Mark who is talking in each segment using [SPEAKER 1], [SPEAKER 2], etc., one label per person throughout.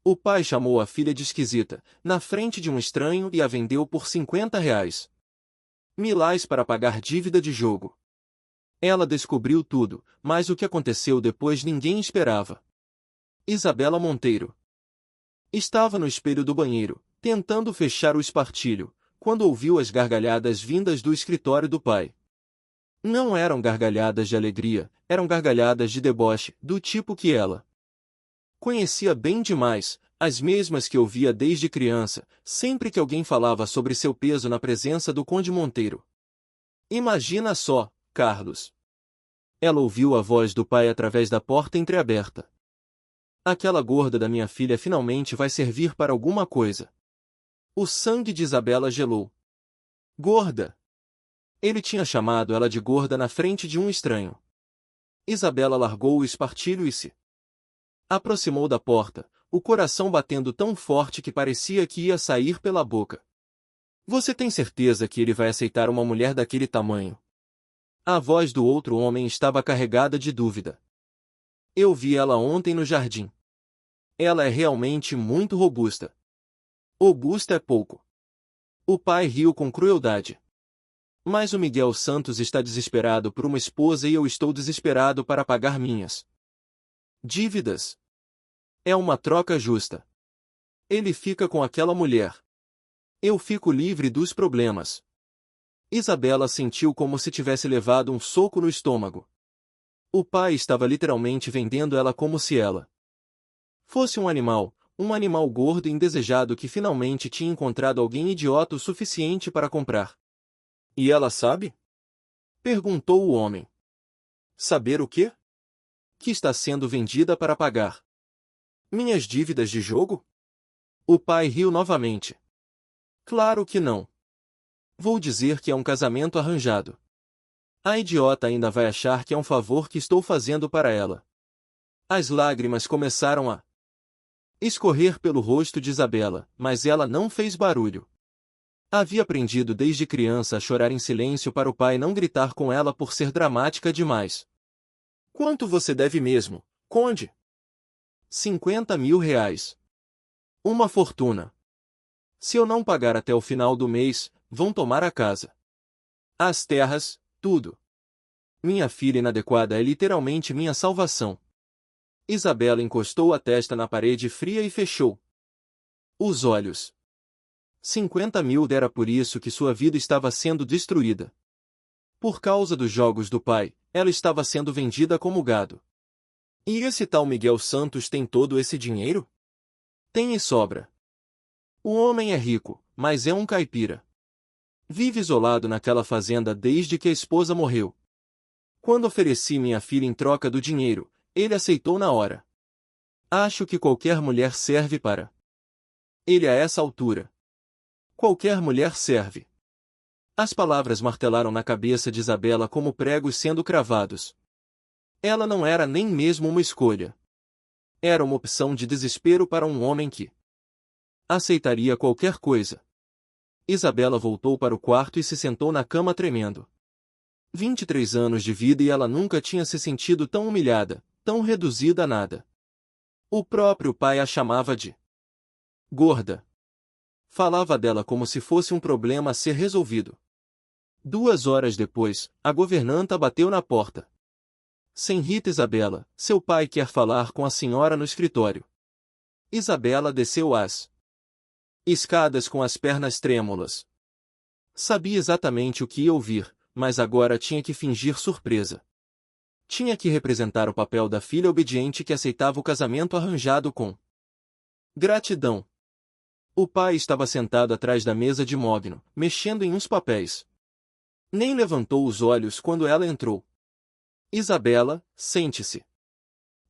[SPEAKER 1] O pai chamou a filha de esquisita, na frente de um estranho e a vendeu por R$ 50. Milais para pagar dívida de jogo. Ela descobriu tudo, mas o que aconteceu depois ninguém esperava. Isabela Monteiro estava no espelho do banheiro, tentando fechar o espartilho, quando ouviu as gargalhadas vindas do escritório do pai. Não eram gargalhadas de alegria, eram gargalhadas de deboche, do tipo que ela conhecia bem demais, as mesmas que ouvia desde criança, sempre que alguém falava sobre seu peso na presença do Conde Monteiro. Imagina só, Carlos. Ela ouviu a voz do pai através da porta entreaberta. Aquela gorda da minha filha finalmente vai servir para alguma coisa. O sangue de Isabela gelou. Gorda! Ele tinha chamado ela de gorda na frente de um estranho. Isabela largou o espartilho e se aproximou da porta, o coração batendo tão forte que parecia que ia sair pela boca. Você tem certeza que ele vai aceitar uma mulher daquele tamanho? A voz do outro homem estava carregada de dúvida. Eu vi ela ontem no jardim. Ela é realmente muito robusta. Robusta é pouco. O pai riu com crueldade. Mas o Miguel Santos está desesperado por uma esposa e eu estou desesperado para pagar minhas dívidas. É uma troca justa. Ele fica com aquela mulher. Eu fico livre dos problemas. Isabela sentiu como se tivesse levado um soco no estômago. O pai estava literalmente vendendo ela como se ela fosse um animal gordo e indesejado que finalmente tinha encontrado alguém idiota o suficiente para comprar. E ela sabe? Perguntou o homem. Saber o quê? Que está sendo vendida para pagar minhas dívidas de jogo? O pai riu novamente. Claro que não. Vou dizer que é um casamento arranjado. A idiota ainda vai achar que é um favor que estou fazendo para ela. As lágrimas começaram a escorrer pelo rosto de Isabela, mas ela não fez barulho. Havia aprendido desde criança a chorar em silêncio para o pai não gritar com ela por ser dramática demais. Quanto você deve mesmo, conde? R$ 50.000. Uma fortuna. Se eu não pagar até o final do mês, vão tomar a casa. As terras, tudo. Minha filha inadequada é literalmente minha salvação. Isabela encostou a testa na parede fria e fechou os olhos. 50.000 dera por isso que sua vida estava sendo destruída. Por causa dos jogos do pai, ela estava sendo vendida como gado. E esse tal Miguel Santos tem todo esse dinheiro? Tem e sobra. O homem é rico, mas é um caipira. Vive isolado naquela fazenda desde que a esposa morreu. Quando ofereci minha filha em troca do dinheiro, ele aceitou na hora. Acho que qualquer mulher serve para ele a essa altura. Qualquer mulher serve. As palavras martelaram na cabeça de Isabela como pregos sendo cravados. Ela não era nem mesmo uma escolha. Era uma opção de desespero para um homem que aceitaria qualquer coisa. Isabela voltou para o quarto e se sentou na cama tremendo. 23 anos de vida e ela nunca tinha se sentido tão humilhada, tão reduzida a nada. O próprio pai a chamava de gorda. Falava dela como se fosse um problema a ser resolvido. 2 horas depois, a governanta bateu na porta. Senhorita Isabela, seu pai quer falar com a senhora no escritório. Isabela desceu as escadas com as pernas trêmulas. Sabia exatamente o que ia ouvir, mas agora tinha que fingir surpresa. Tinha que representar o papel da filha obediente que aceitava o casamento arranjado com gratidão. O pai estava sentado atrás da mesa de mogno, mexendo em uns papéis. Nem levantou os olhos quando ela entrou. Isabela, sente-se.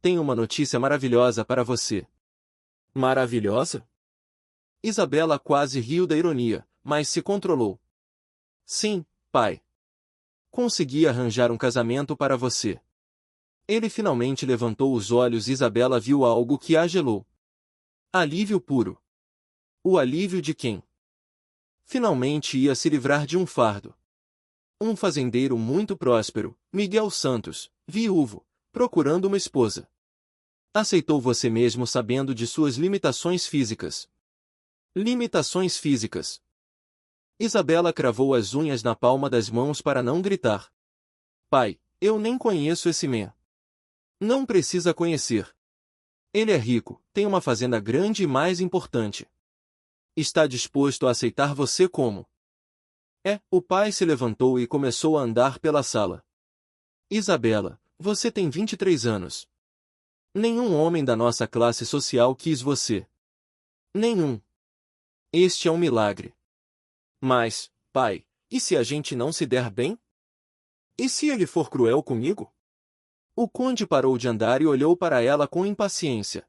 [SPEAKER 1] Tenho uma notícia maravilhosa para você. Maravilhosa? Isabela quase riu da ironia, mas se controlou. Sim, pai. Consegui arranjar um casamento para você. Ele finalmente levantou os olhos e Isabela viu algo que a gelou. Alívio puro. O alívio de quem finalmente ia se livrar de um fardo. Um fazendeiro muito próspero, Miguel Santos, viúvo, procurando uma esposa. Aceitou você mesmo sabendo de suas limitações físicas. Limitações físicas. Isabela cravou as unhas na palma das mãos para não gritar. Pai, eu nem conheço esse man. Não precisa conhecer. Ele é rico, tem uma fazenda grande e mais importante. Está disposto a aceitar você como? O pai se levantou e começou a andar pela sala. Isabela, você tem 23 anos. Nenhum homem da nossa classe social quis você. Nenhum. Este é um milagre. Mas, pai, e se a gente não se der bem? E se ele for cruel comigo? O conde parou de andar e olhou para ela com impaciência.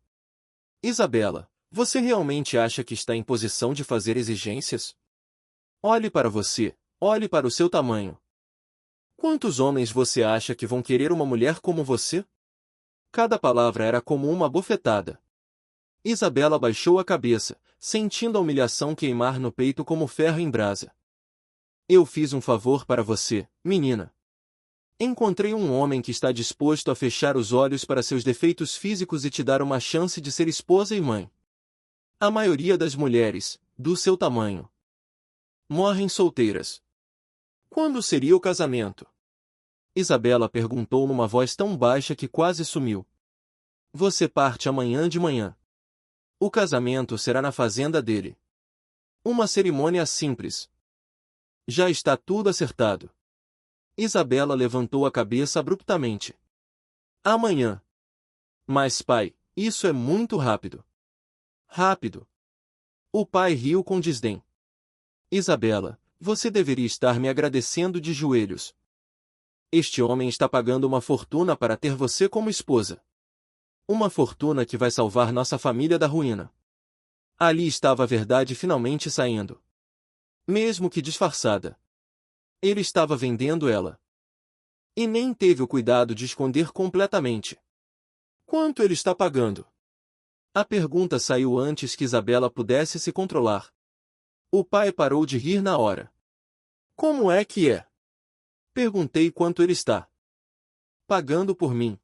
[SPEAKER 1] Isabela, você realmente acha que está em posição de fazer exigências? Olhe para você, olhe para o seu tamanho. Quantos homens você acha que vão querer uma mulher como você? Cada palavra era como uma bofetada. Isabela baixou a cabeça, sentindo a humilhação queimar no peito como ferro em brasa. Eu fiz um favor para você, menina. Encontrei um homem que está disposto a fechar os olhos para seus defeitos físicos e te dar uma chance de ser esposa e mãe. A maioria das mulheres, do seu tamanho, morrem solteiras. Quando seria o casamento? Isabela perguntou numa voz tão baixa que quase sumiu. Você parte amanhã de manhã. O casamento será na fazenda dele. Uma cerimônia simples. Já está tudo acertado. Isabela levantou a cabeça abruptamente. Amanhã. Mas pai, isso é muito rápido. Rápido. O pai riu com desdém. Isabela, você deveria estar me agradecendo de joelhos. Este homem está pagando uma fortuna para ter você como esposa. Uma fortuna que vai salvar nossa família da ruína. Ali estava a verdade finalmente saindo. Mesmo que disfarçada. Ele estava vendendo ela. E nem teve o cuidado de esconder completamente. Quanto ele está pagando? A pergunta saiu antes que Isabela pudesse se controlar. O pai parou de rir na hora. Como é que é? Perguntei quanto ele está pagando por mim.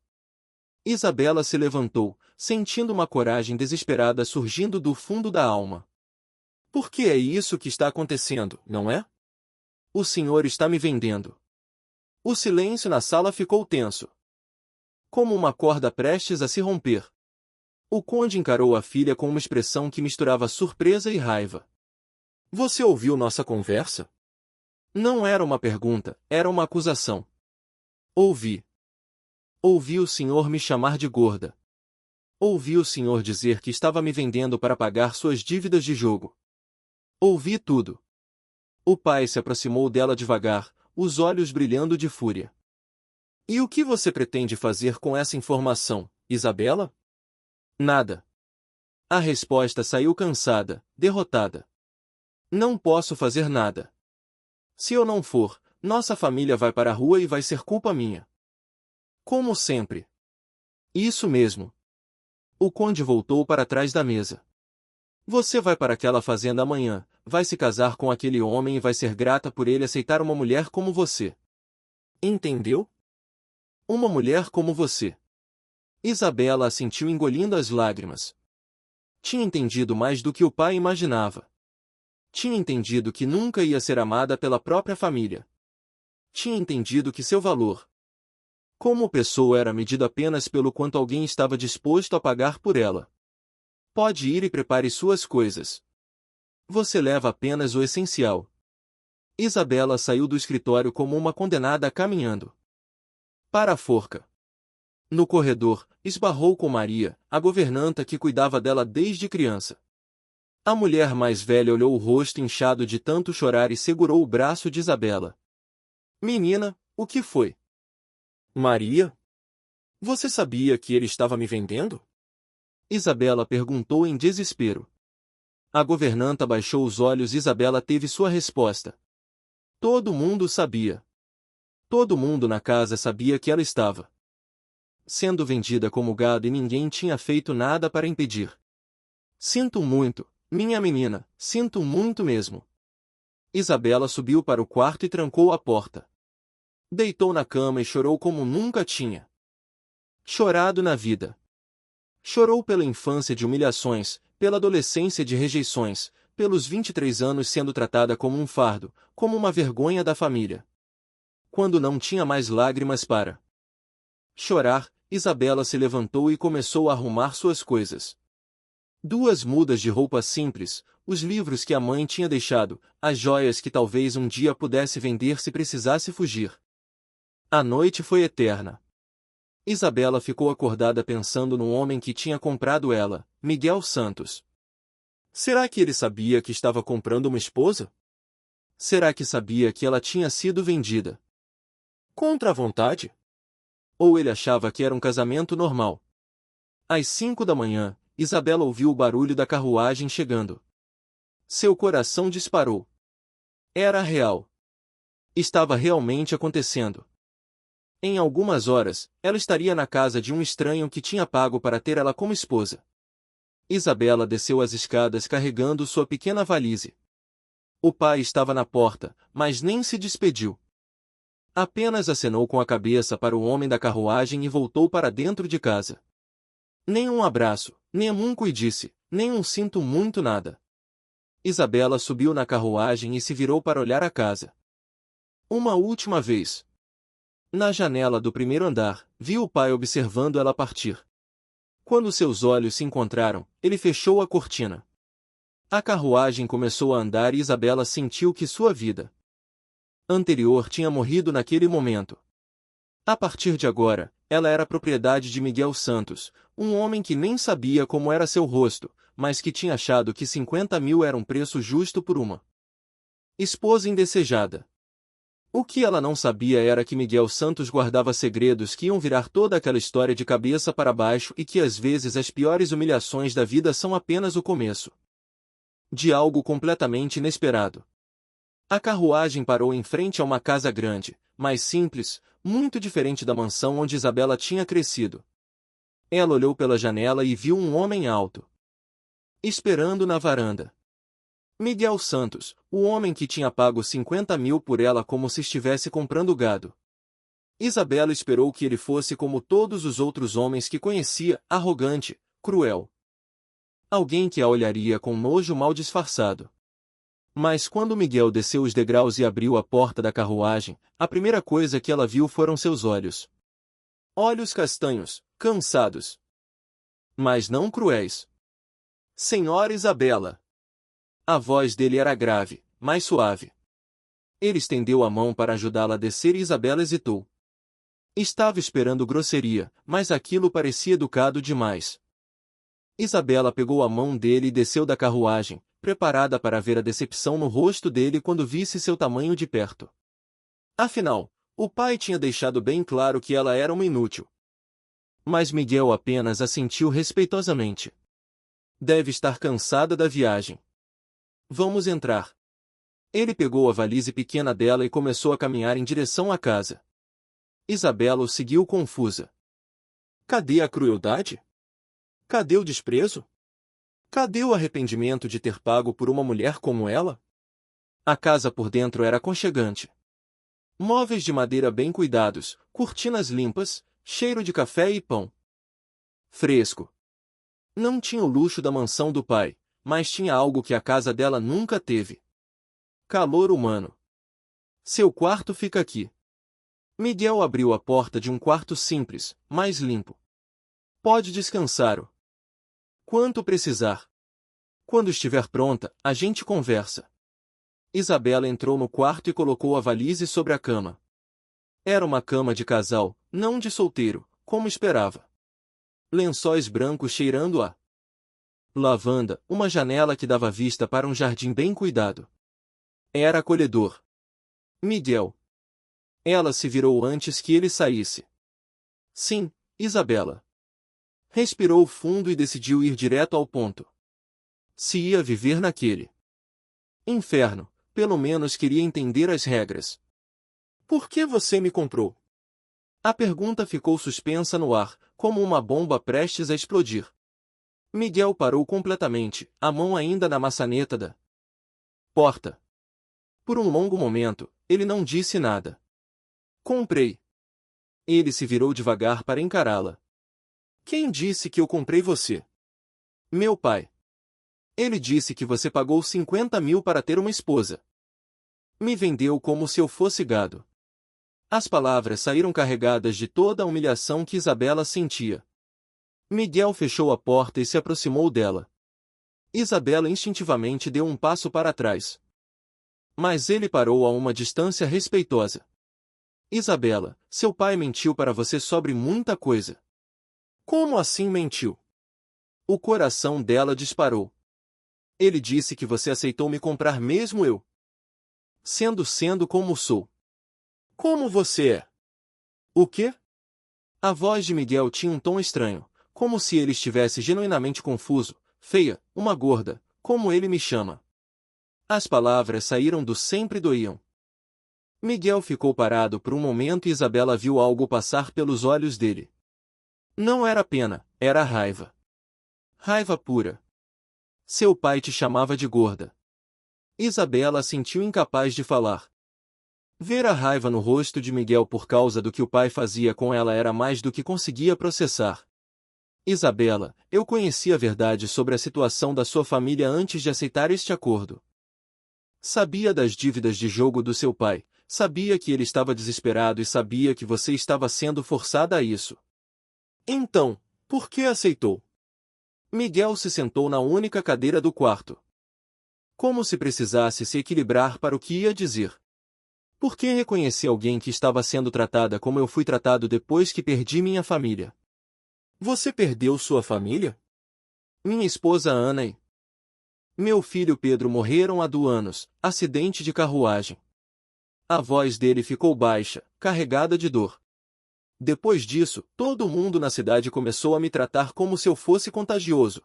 [SPEAKER 1] Isabela se levantou, sentindo uma coragem desesperada surgindo do fundo da alma. Por que é isso que está acontecendo, não é? O senhor está me vendendo. O silêncio na sala ficou tenso. Como uma corda prestes a se romper. O conde encarou a filha com uma expressão que misturava surpresa e raiva. Você ouviu nossa conversa? Não era uma pergunta, era uma acusação. Ouvi. Ouvi o senhor me chamar de gorda. Ouvi o senhor dizer que estava me vendendo para pagar suas dívidas de jogo. Ouvi tudo. O pai se aproximou dela devagar, os olhos brilhando de fúria. E o que você pretende fazer com essa informação, Isabela? Nada. A resposta saiu cansada, derrotada. Não posso fazer nada. Se eu não for, nossa família vai para a rua e vai ser culpa minha. Como sempre. Isso mesmo. O conde voltou para trás da mesa. Você vai para aquela fazenda amanhã, vai se casar com aquele homem e vai ser grata por ele aceitar uma mulher como você. Entendeu? Uma mulher como você. Isabela assentiu engolindo as lágrimas. Tinha entendido mais do que o pai imaginava. Tinha entendido que nunca ia ser amada pela própria família. Tinha entendido que seu valor como pessoa era medido apenas pelo quanto alguém estava disposto a pagar por ela. Pode ir e prepare suas coisas. Você leva apenas o essencial. Isabela saiu do escritório como uma condenada caminhando para a forca. No corredor, esbarrou com Maria, a governanta que cuidava dela desde criança. A mulher mais velha olhou o rosto inchado de tanto chorar e segurou o braço de Isabela. Menina, o que foi? Maria? Você sabia que ele estava me vendendo? Isabela perguntou em desespero. A governanta baixou os olhos e Isabela teve sua resposta. Todo mundo sabia. Todo mundo na casa sabia que ela estava sendo vendida como gado e ninguém tinha feito nada para impedir. Sinto muito, minha menina, sinto muito mesmo. Isabela subiu para o quarto e trancou a porta. Deitou na cama e chorou como nunca tinha chorado na vida. Chorou pela infância de humilhações, pela adolescência de rejeições, pelos 23 anos sendo tratada como um fardo, como uma vergonha da família. Quando não tinha mais lágrimas para chorar, Isabela se levantou e começou a arrumar suas coisas. 2 mudas de roupa simples, os livros que a mãe tinha deixado, as joias que talvez um dia pudesse vender se precisasse fugir. A noite foi eterna. Isabela ficou acordada pensando no homem que tinha comprado ela, Miguel Santos. Será que ele sabia que estava comprando uma esposa? Será que sabia que ela tinha sido vendida contra a vontade? Ou ele achava que era um casamento normal? Às 5 da manhã, Isabela ouviu o barulho da carruagem chegando. Seu coração disparou. Era real. Estava realmente acontecendo. Em algumas horas, ela estaria na casa de um estranho que tinha pago para ter ela como esposa. Isabela desceu as escadas carregando sua pequena valise. O pai estava na porta, mas nem se despediu. Apenas acenou com a cabeça para o homem da carruagem e voltou para dentro de casa. Nem um abraço, nem um cuidisse, nem um sinto muito nada. Isabela subiu na carruagem e se virou para olhar a casa. Uma última vez. Na janela do primeiro andar, viu o pai observando ela partir. Quando seus olhos se encontraram, ele fechou a cortina. A carruagem começou a andar e Isabela sentiu que sua vida anterior tinha morrido naquele momento. A partir de agora, ela era propriedade de Miguel Santos, um homem que nem sabia como era seu rosto, mas que tinha achado que 50 mil era um preço justo por uma esposa indesejada. O que ela não sabia era que Miguel Santos guardava segredos que iam virar toda aquela história de cabeça para baixo e que às vezes as piores humilhações da vida são apenas o começo de algo completamente inesperado. A carruagem parou em frente a uma casa grande, mais simples, muito diferente da mansão onde Isabela tinha crescido. Ela olhou pela janela e viu um homem alto esperando na varanda. Miguel Santos, o homem que tinha pago 50 mil por ela como se estivesse comprando gado. Isabela esperou que ele fosse como todos os outros homens que conhecia, arrogante, cruel. Alguém que a olharia com nojo mal disfarçado. Mas quando Miguel desceu os degraus e abriu a porta da carruagem, a primeira coisa que ela viu foram seus olhos. Olhos castanhos, cansados. Mas não cruéis. Senhora Isabela. A voz dele era grave, mas suave. Ele estendeu a mão para ajudá-la a descer e Isabela hesitou. Estava esperando grosseria, mas aquilo parecia educado demais. Isabela pegou a mão dele e desceu da carruagem, preparada para ver a decepção no rosto dele quando visse seu tamanho de perto. Afinal, o pai tinha deixado bem claro que ela era uma inútil. Mas Miguel apenas assentiu respeitosamente. Deve estar cansada da viagem. Vamos entrar. Ele pegou a valise pequena dela e começou a caminhar em direção à casa. Isabela o seguiu confusa. Cadê a crueldade? Cadê o desprezo? Cadê o arrependimento de ter pago por uma mulher como ela? A casa por dentro era aconchegante. Móveis de madeira bem cuidados, cortinas limpas, cheiro de café e pão fresco. Não tinha o luxo da mansão do pai, mas tinha algo que a casa dela nunca teve. Calor humano. Seu quarto fica aqui. Miguel abriu a porta de um quarto simples, mais limpo. Pode descansar o quanto precisar. Quando estiver pronta, a gente conversa. Isabela entrou no quarto e colocou a valise sobre a cama. Era uma cama de casal, não de solteiro, como esperava. Lençóis brancos cheirando a lavanda, uma janela que dava vista para um jardim bem cuidado. Era acolhedor. Miguel. Ela se virou antes que ele saísse. Sim, Isabela. Respirou fundo e decidiu ir direto ao ponto. Se ia viver naquele inferno, pelo menos queria entender as regras. Por que você me comprou? A pergunta ficou suspensa no ar, como uma bomba prestes a explodir. Miguel parou completamente, a mão ainda na maçaneta da porta. Por um longo momento, ele não disse nada. Comprei. Ele se virou devagar para encará-la. Quem disse que eu comprei você? Meu pai. Ele disse que você pagou 50 mil para ter uma esposa. Me vendeu como se eu fosse gado. As palavras saíram carregadas de toda a humilhação que Isabela sentia. Miguel fechou a porta e se aproximou dela. Isabela instintivamente deu um passo para trás. Mas ele parou a uma distância respeitosa. Isabela, seu pai mentiu para você sobre muita coisa. Como assim mentiu? O coração dela disparou. Ele disse que você aceitou me comprar mesmo eu. Sendo como sou. Como você é? O quê? A voz de Miguel tinha um tom estranho, como se ele estivesse genuinamente confuso. Feia, uma gorda, como ele me chama. As palavras saíram do sempre doíam. Miguel ficou parado por um momento e Isabela viu algo passar pelos olhos dele. Não era pena, era raiva. Raiva pura. Seu pai te chamava de gorda. Isabela sentiu incapaz de falar. Ver a raiva no rosto de Miguel por causa do que o pai fazia com ela era mais do que conseguia processar. Isabela, eu conheci a verdade sobre a situação da sua família antes de aceitar este acordo. Sabia das dívidas de jogo do seu pai, sabia que ele estava desesperado e sabia que você estava sendo forçada a isso. Então, por que aceitou? Miguel se sentou na única cadeira do quarto. Como se precisasse se equilibrar para o que ia dizer. Por que reconheci alguém que estava sendo tratada como eu fui tratado depois que perdi minha família? Você perdeu sua família? Minha esposa Ana e meu filho Pedro morreram há 2 anos, acidente de carruagem. A voz dele ficou baixa, carregada de dor. Depois disso, todo mundo na cidade começou a me tratar como se eu fosse contagioso.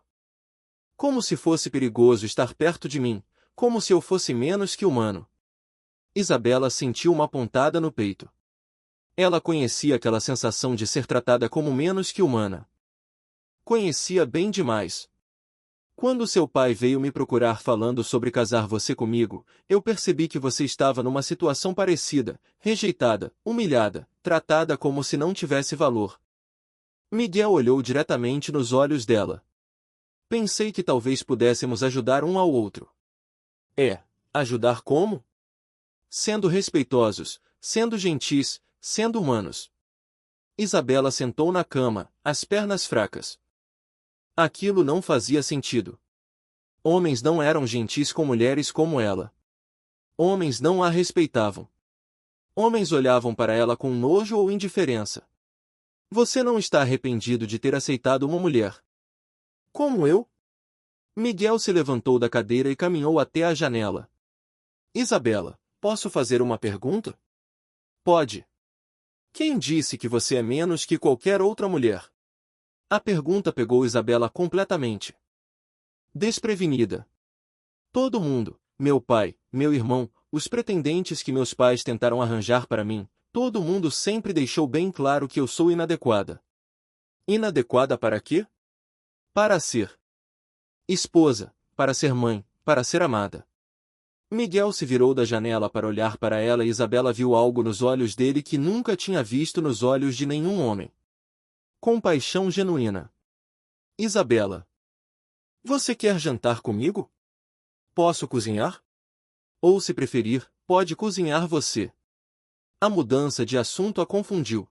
[SPEAKER 1] Como se fosse perigoso estar perto de mim, como se eu fosse menos que humano. Isabela sentiu uma pontada no peito. Ela conhecia aquela sensação de ser tratada como menos que humana. Conhecia bem demais. Quando seu pai veio me procurar falando sobre casar você comigo, eu percebi que você estava numa situação parecida, rejeitada, humilhada, tratada como se não tivesse valor. Miguel olhou diretamente nos olhos dela. Pensei que talvez pudéssemos ajudar um ao outro. Ajudar como? Sendo respeitosos, sendo gentis, sendo humanos. Isabela sentou na cama, as pernas fracas. Aquilo não fazia sentido. Homens não eram gentis com mulheres como ela. Homens não a respeitavam. Homens olhavam para ela com nojo ou indiferença. Você não está arrependido de ter aceitado uma mulher? Como eu? Miguel se levantou da cadeira e caminhou até a janela. Isabela, posso fazer uma pergunta? Pode. Quem disse que você é menos que qualquer outra mulher? A pergunta pegou Isabela completamente desprevenida. Todo mundo, meu pai, meu irmão, os pretendentes que meus pais tentaram arranjar para mim, todo mundo sempre deixou bem claro que eu sou inadequada. Inadequada para quê? Para ser esposa, para ser mãe, para ser amada. Miguel se virou da janela para olhar para ela e Isabela viu algo nos olhos dele que nunca tinha visto nos olhos de nenhum homem. Compaixão genuína. Isabela. Você quer jantar comigo? Posso cozinhar? Ou se preferir, pode cozinhar você. A mudança de assunto a confundiu.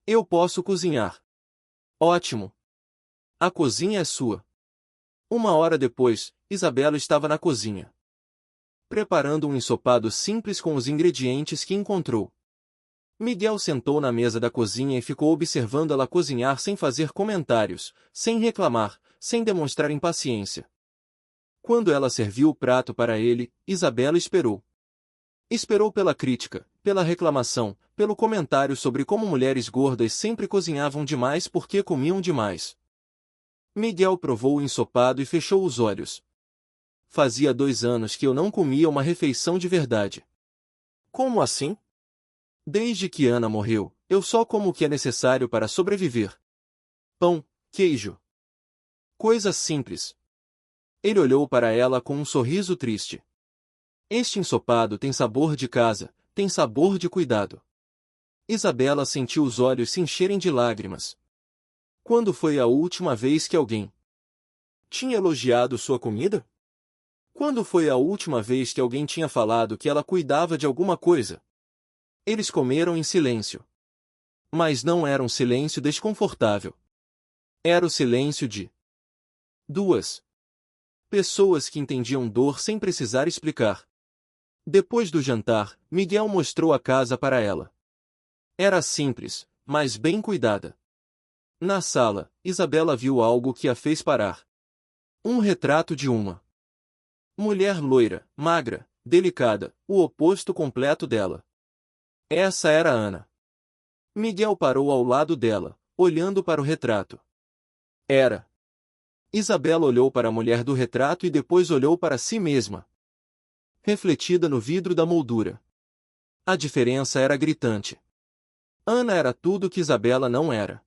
[SPEAKER 1] Eu posso cozinhar. Ótimo. A cozinha é sua. 1 hora depois, Isabela estava na cozinha, preparando um ensopado simples com os ingredientes que encontrou. Miguel sentou na mesa da cozinha e ficou observando ela cozinhar sem fazer comentários, sem reclamar, sem demonstrar impaciência. Quando ela serviu o prato para ele, Isabela esperou. Esperou pela crítica, pela reclamação, pelo comentário sobre como mulheres gordas sempre cozinhavam demais porque comiam demais. Miguel provou o ensopado e fechou os olhos. Fazia 2 anos que eu não comia uma refeição de verdade. Como assim? Desde que Ana morreu, eu só como o que é necessário para sobreviver. Pão, queijo. Coisas simples. Ele olhou para ela com um sorriso triste. Este ensopado tem sabor de casa, tem sabor de cuidado. Isabela sentiu os olhos se encherem de lágrimas. Quando foi a última vez que alguém tinha elogiado sua comida? Quando foi a última vez que alguém tinha falado que ela cuidava de alguma coisa? Eles comeram em silêncio. Mas não era um silêncio desconfortável. Era o silêncio de duas pessoas que entendiam dor sem precisar explicar. Depois do jantar, Miguel mostrou a casa para ela. Era simples, mas bem cuidada. Na sala, Isabela viu algo que a fez parar. Um retrato de uma mulher loira, magra, delicada, o oposto completo dela. Essa era Ana. Miguel parou ao lado dela, olhando para o retrato. Era. Isabela olhou para a mulher do retrato e depois olhou para si mesma, refletida no vidro da moldura. A diferença era gritante. Ana era tudo que Isabela não era.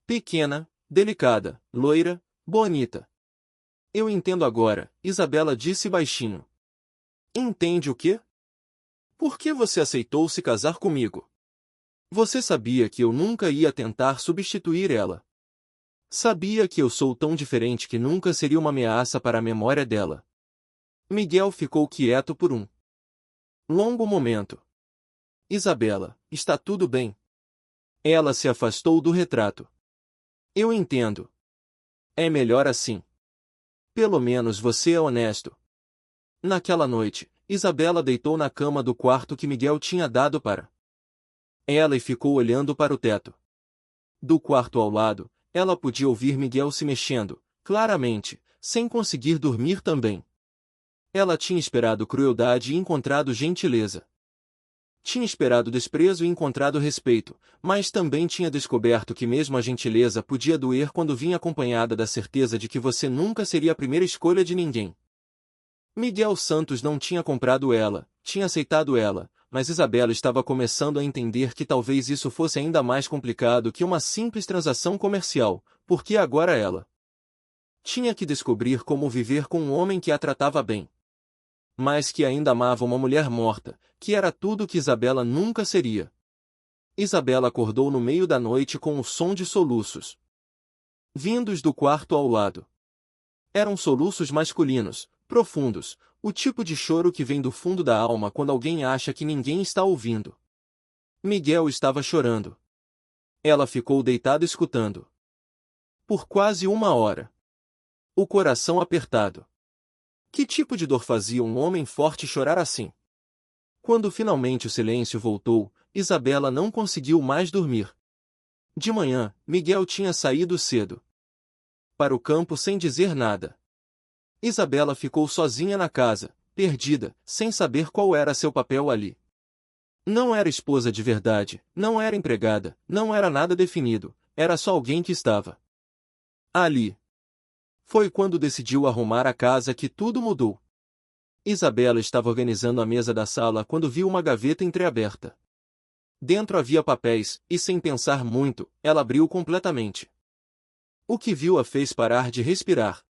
[SPEAKER 1] Pequena, delicada, loira, bonita. Eu entendo agora, Isabela disse baixinho. Entende o quê? Por que você aceitou se casar comigo? Você sabia que eu nunca ia tentar substituir ela. Sabia que eu sou tão diferente que nunca seria uma ameaça para a memória dela. Miguel ficou quieto por um longo momento. Isabela, está tudo bem? Ela se afastou do retrato. Eu entendo. É melhor assim. Pelo menos você é honesto. Naquela noite, Isabela deitou na cama do quarto que Miguel tinha dado para ela e ficou olhando para o teto. Do quarto ao lado, ela podia ouvir Miguel se mexendo, claramente, sem conseguir dormir também. Ela tinha esperado crueldade e encontrado gentileza. Tinha esperado desprezo e encontrado respeito, mas também tinha descoberto que mesmo a gentileza podia doer quando vinha acompanhada da certeza de que você nunca seria a primeira escolha de ninguém. Miguel Santos não tinha comprado ela, tinha aceitado ela, mas Isabela estava começando a entender que talvez isso fosse ainda mais complicado que uma simples transação comercial, porque agora ela tinha que descobrir como viver com um homem que a tratava bem, mas que ainda amava uma mulher morta, que era tudo que Isabela nunca seria. Isabela acordou no meio da noite com o som de soluços vindos do quarto ao lado. Eram soluços masculinos, profundos, o tipo de choro que vem do fundo da alma quando alguém acha que ninguém está ouvindo. Miguel estava chorando. Ela ficou deitada escutando. Por quase 1 hora. O coração apertado. Que tipo de dor fazia um homem forte chorar assim? Quando finalmente o silêncio voltou, Isabela não conseguiu mais dormir. De manhã, Miguel tinha saído cedo para o campo sem dizer nada. Isabela ficou sozinha na casa, perdida, sem saber qual era seu papel ali. Não era esposa de verdade, não era empregada, não era nada definido, era só alguém que estava ali. Foi quando decidiu arrumar a casa que tudo mudou. Isabela estava organizando a mesa da sala quando viu uma gaveta entreaberta. Dentro havia papéis, e sem pensar muito, ela abriu completamente. O que viu a fez parar de respirar.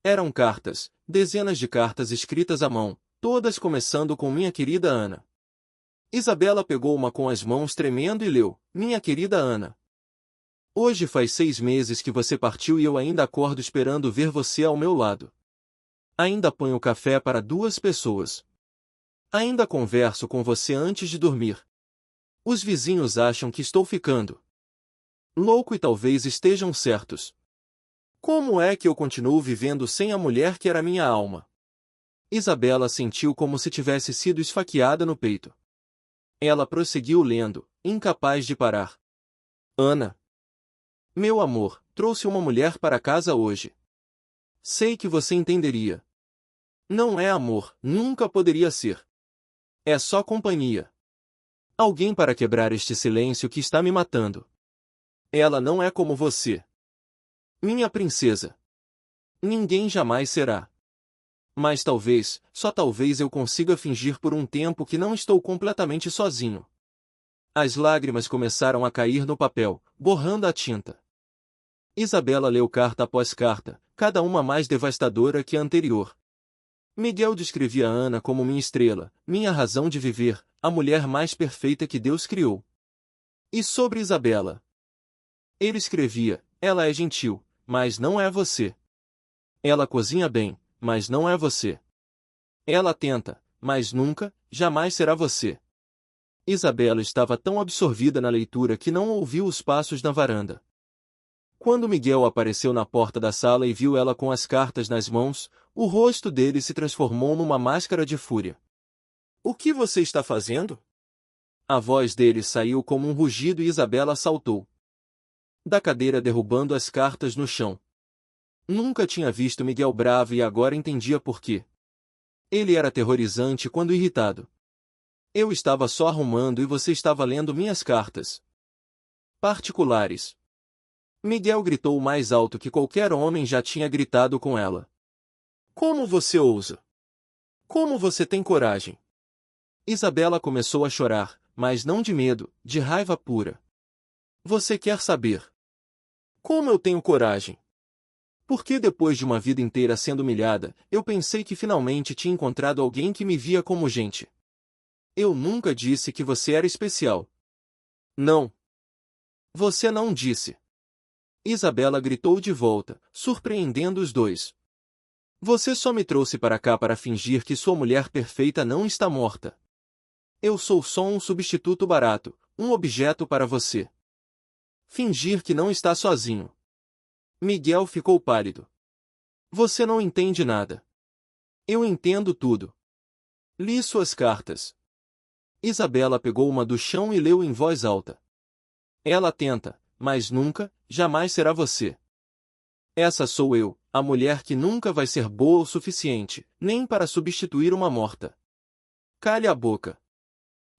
[SPEAKER 1] Eram cartas, dezenas de cartas escritas à mão, todas começando com minha querida Ana. Isabela pegou uma com as mãos tremendo e leu, minha querida Ana. Hoje faz 6 meses que você partiu e eu ainda acordo esperando ver você ao meu lado. Ainda ponho café para 2 pessoas. Ainda converso com você antes de dormir. Os vizinhos acham que estou ficando louco e talvez estejam certos. Como é que eu continuo vivendo sem a mulher que era minha alma? Isabela sentiu como se tivesse sido esfaqueada no peito. Ela prosseguiu lendo, incapaz de parar. Ana. Meu amor, trouxe uma mulher para casa hoje. Sei que você entenderia. Não é amor, nunca poderia ser. É só companhia. Alguém para quebrar este silêncio que está me matando. Ela não é como você. Minha princesa. Ninguém jamais será. Mas talvez, só talvez eu consiga fingir por um tempo que não estou completamente sozinho. As lágrimas começaram a cair no papel, borrando a tinta. Isabela leu carta após carta, cada uma mais devastadora que a anterior. Miguel descrevia Ana como minha estrela, minha razão de viver, a mulher mais perfeita que Deus criou. E sobre Isabela? Ele escrevia, Ela é gentil, mas não é você. Ela cozinha bem, mas não é você. Ela tenta, mas nunca, jamais será você. Isabela estava tão absorvida na leitura que não ouviu os passos na varanda. Quando Miguel apareceu na porta da sala e viu ela com as cartas nas mãos, o rosto dele se transformou numa máscara de fúria. "O que você está fazendo?" A voz dele saiu como um rugido e Isabela saltou da cadeira, derrubando as cartas no chão. Nunca tinha visto Miguel bravo e agora entendia por quê. Ele era aterrorizante quando irritado. "Eu estava só arrumando e você estava lendo minhas cartas particulares." Miguel gritou mais alto que qualquer homem já tinha gritado com ela. "Como você ousa? Como você tem coragem?" Isabela começou a chorar, mas não de medo, de raiva pura. "Você quer saber como eu tenho coragem? Porque depois de uma vida inteira sendo humilhada, eu pensei que finalmente tinha encontrado alguém que me via como gente. Eu nunca disse que você era especial." "Não. Você não disse." Isabela gritou de volta, surpreendendo os dois. "Você só me trouxe para cá para fingir que sua mulher perfeita não está morta. Eu sou só um substituto barato, um objeto para você. Fingir que não está sozinho." Miguel ficou pálido. "Você não entende nada." "Eu entendo tudo. Li suas cartas." Isabela pegou uma do chão e leu em voz alta. "Ela tenta, mas nunca, jamais será você. Essa sou eu, a mulher que nunca vai ser boa o suficiente, nem para substituir uma morta." "Cale a boca."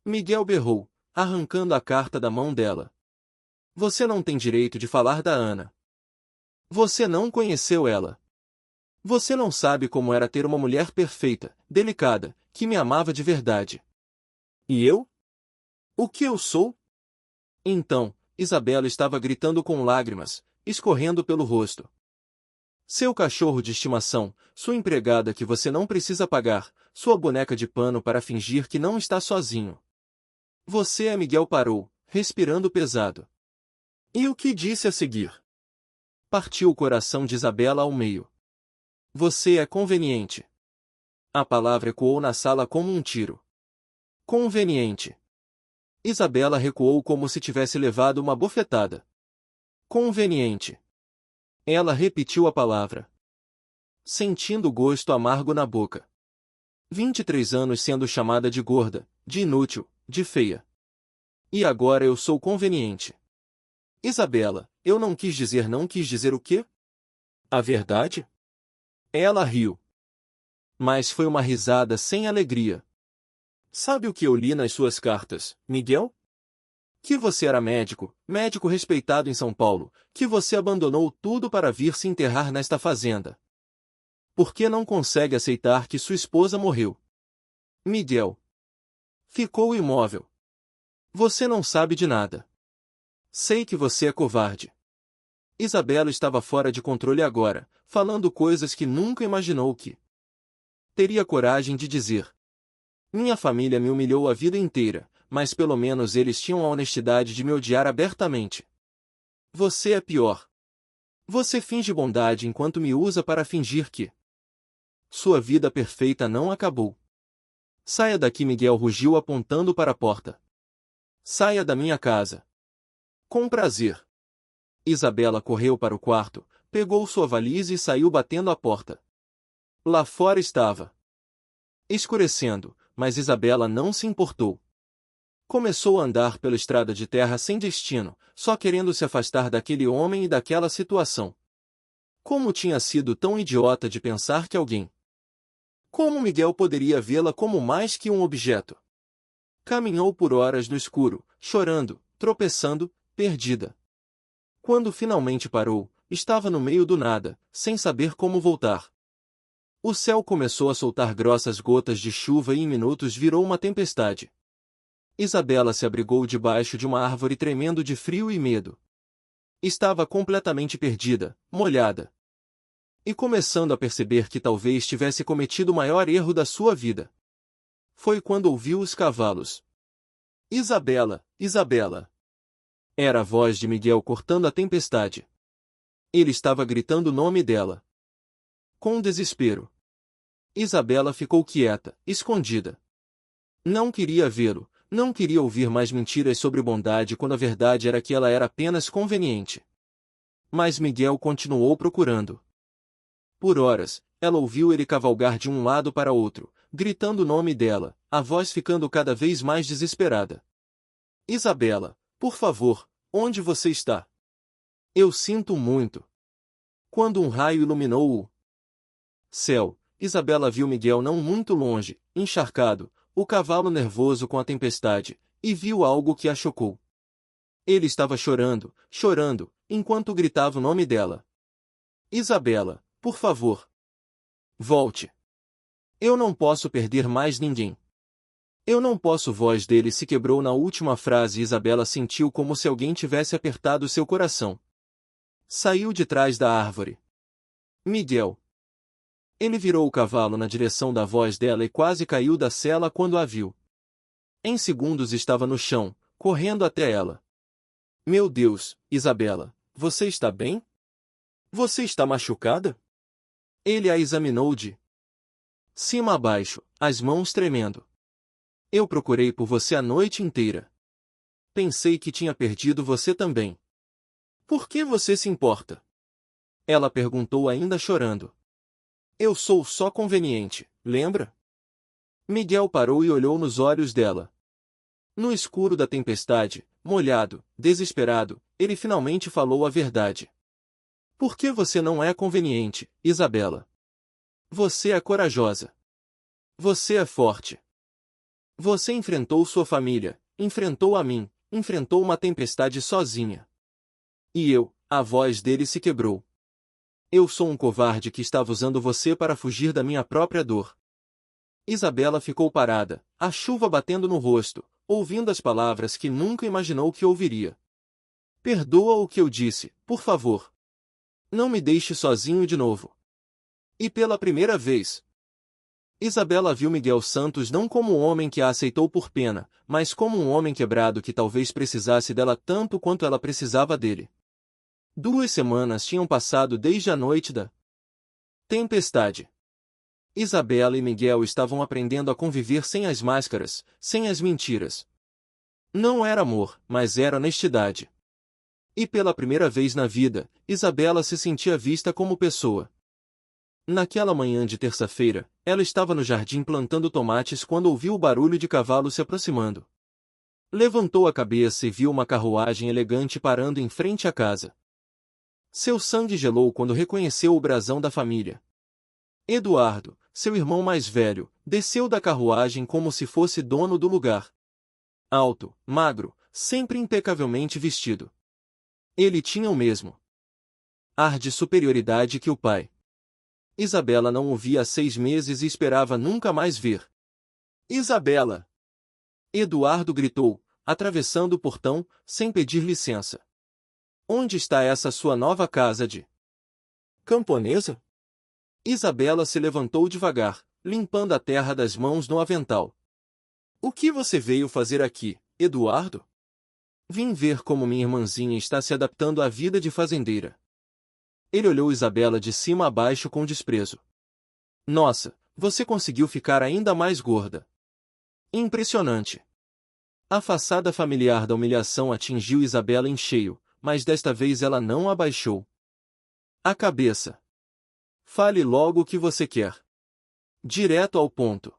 [SPEAKER 1] Miguel berrou, arrancando a carta da mão dela. "Você não tem direito de falar da Ana. Você não conheceu ela. Você não sabe como era ter uma mulher perfeita, delicada, que me amava de verdade." "E eu? O que eu sou?" Então, Isabela estava gritando com lágrimas, escorrendo pelo rosto. "Seu cachorro de estimação, sua empregada que você não precisa pagar, sua boneca de pano para fingir que não está sozinho." "Você é..." Miguel parou, respirando pesado. E o que disse a seguir? Partiu o coração de Isabela ao meio. "Você é conveniente." A palavra ecoou na sala como um tiro. "Conveniente." Isabela recuou como se tivesse levado uma bofetada. "Conveniente." Ela repetiu a palavra, sentindo o gosto amargo na boca. 23 anos sendo chamada de gorda, de inútil, de feia. E agora eu sou conveniente. "Isabela, eu não quis dizer..." "Não quis dizer o quê? A verdade?" Ela riu. Mas foi uma risada sem alegria. "Sabe o que eu li nas suas cartas, Miguel? Que você era médico, médico respeitado em São Paulo, que você abandonou tudo para vir se enterrar nesta fazenda. Por que não consegue aceitar que sua esposa morreu?" Miguel ficou imóvel. "Você não sabe de nada. Sei que você é covarde." Isabela estava fora de controle agora, falando coisas que nunca imaginou que teria coragem de dizer. "Minha família me humilhou a vida inteira, mas pelo menos eles tinham a honestidade de me odiar abertamente. Você é pior. Você finge bondade enquanto me usa para fingir que sua vida perfeita não acabou." "Saia daqui!" Miguel rugiu apontando para a porta. "Saia da minha casa." "Com prazer." Isabela correu para o quarto, pegou sua valise e saiu batendo a porta. Lá fora estava escurecendo, mas Isabela não se importou. Começou a andar pela estrada de terra sem destino, só querendo se afastar daquele homem e daquela situação. Como tinha sido tão idiota de pensar que alguém como Miguel poderia vê-la como mais que um objeto? Caminhou por horas no escuro, chorando, tropeçando, perdida. Quando finalmente parou, estava no meio do nada, sem saber como voltar. O céu começou a soltar grossas gotas de chuva e em minutos virou uma tempestade. Isabela se abrigou debaixo de uma árvore tremendo de frio e medo. Estava completamente perdida, molhada. E começando a perceber que talvez tivesse cometido o maior erro da sua vida. Foi quando ouviu os cavalos. "Isabela, Isabela!" Era a voz de Miguel cortando a tempestade. Ele estava gritando o nome dela. Com desespero. Isabela ficou quieta, escondida. Não queria vê-lo, não queria ouvir mais mentiras sobre bondade quando a verdade era que ela era apenas conveniente. Mas Miguel continuou procurando. Por horas, ela ouviu ele cavalgar de um lado para outro, gritando o nome dela, a voz ficando cada vez mais desesperada. Isabela, por favor, onde você está? Eu sinto muito. Quando um raio iluminou o céu, Isabela viu Miguel não muito longe, encharcado, o cavalo nervoso com a tempestade, e viu algo que a chocou. Ele estava chorando, chorando, enquanto gritava o nome dela. Isabela, por favor. Volte. Eu não posso perder mais ninguém. Eu não posso. A voz dele se quebrou na última frase e Isabela sentiu como se alguém tivesse apertado seu coração. Saiu de trás da árvore. Miguel. Ele virou o cavalo na direção da voz dela e quase caiu da sela quando a viu. Em segundos estava no chão, correndo até ela. Meu Deus, Isabela, você está bem? Você está machucada? Ele a examinou de cima a baixo, as mãos tremendo. Eu procurei por você a noite inteira. Pensei que tinha perdido você também. Por que você se importa? Ela perguntou ainda chorando. Eu sou só conveniente, lembra? Miguel parou e olhou nos olhos dela. No escuro da tempestade, molhado, desesperado, ele finalmente falou a verdade. Por que você não é conveniente, Isabela? Você é corajosa. Você é forte. Você enfrentou sua família, enfrentou a mim, enfrentou uma tempestade sozinha. E eu, a voz dele se quebrou. Eu sou um covarde que estava usando você para fugir da minha própria dor. Isabela ficou parada, a chuva batendo no rosto, ouvindo as palavras que nunca imaginou que ouviria. Perdoa o que eu disse, por favor. Não me deixe sozinho de novo. E pela primeira vez, Isabela viu Miguel Santos não como um homem que a aceitou por pena, mas como um homem quebrado que talvez precisasse dela tanto quanto ela precisava dele. 2 semanas tinham passado desde a noite da tempestade. Isabela e Miguel estavam aprendendo a conviver sem as máscaras, sem as mentiras. Não era amor, mas era honestidade. E pela primeira vez na vida, Isabela se sentia vista como pessoa. Naquela manhã de terça-feira, ela estava no jardim plantando tomates quando ouviu o barulho de cavalo se aproximando. Levantou a cabeça e viu uma carruagem elegante parando em frente à casa. Seu sangue gelou quando reconheceu o brasão da família. Eduardo, seu irmão mais velho, desceu da carruagem como se fosse dono do lugar. Alto, magro, sempre impecavelmente vestido. Ele tinha o mesmo ar de superioridade que o pai. Isabela não o via há 6 meses e esperava nunca mais ver. Isabela! Eduardo gritou, atravessando o portão, sem pedir licença. Onde está essa sua nova casa de camponesa? Isabela se levantou devagar, limpando a terra das mãos no avental. O que você veio fazer aqui, Eduardo? Vim ver como minha irmãzinha está se adaptando à vida de fazendeira. Ele olhou Isabela de cima a baixo com desprezo. Nossa, você conseguiu ficar ainda mais gorda. Impressionante. A façada familiar da humilhação atingiu Isabela em cheio, mas desta vez ela não abaixou a cabeça. Fale logo o que você quer. Direto ao ponto.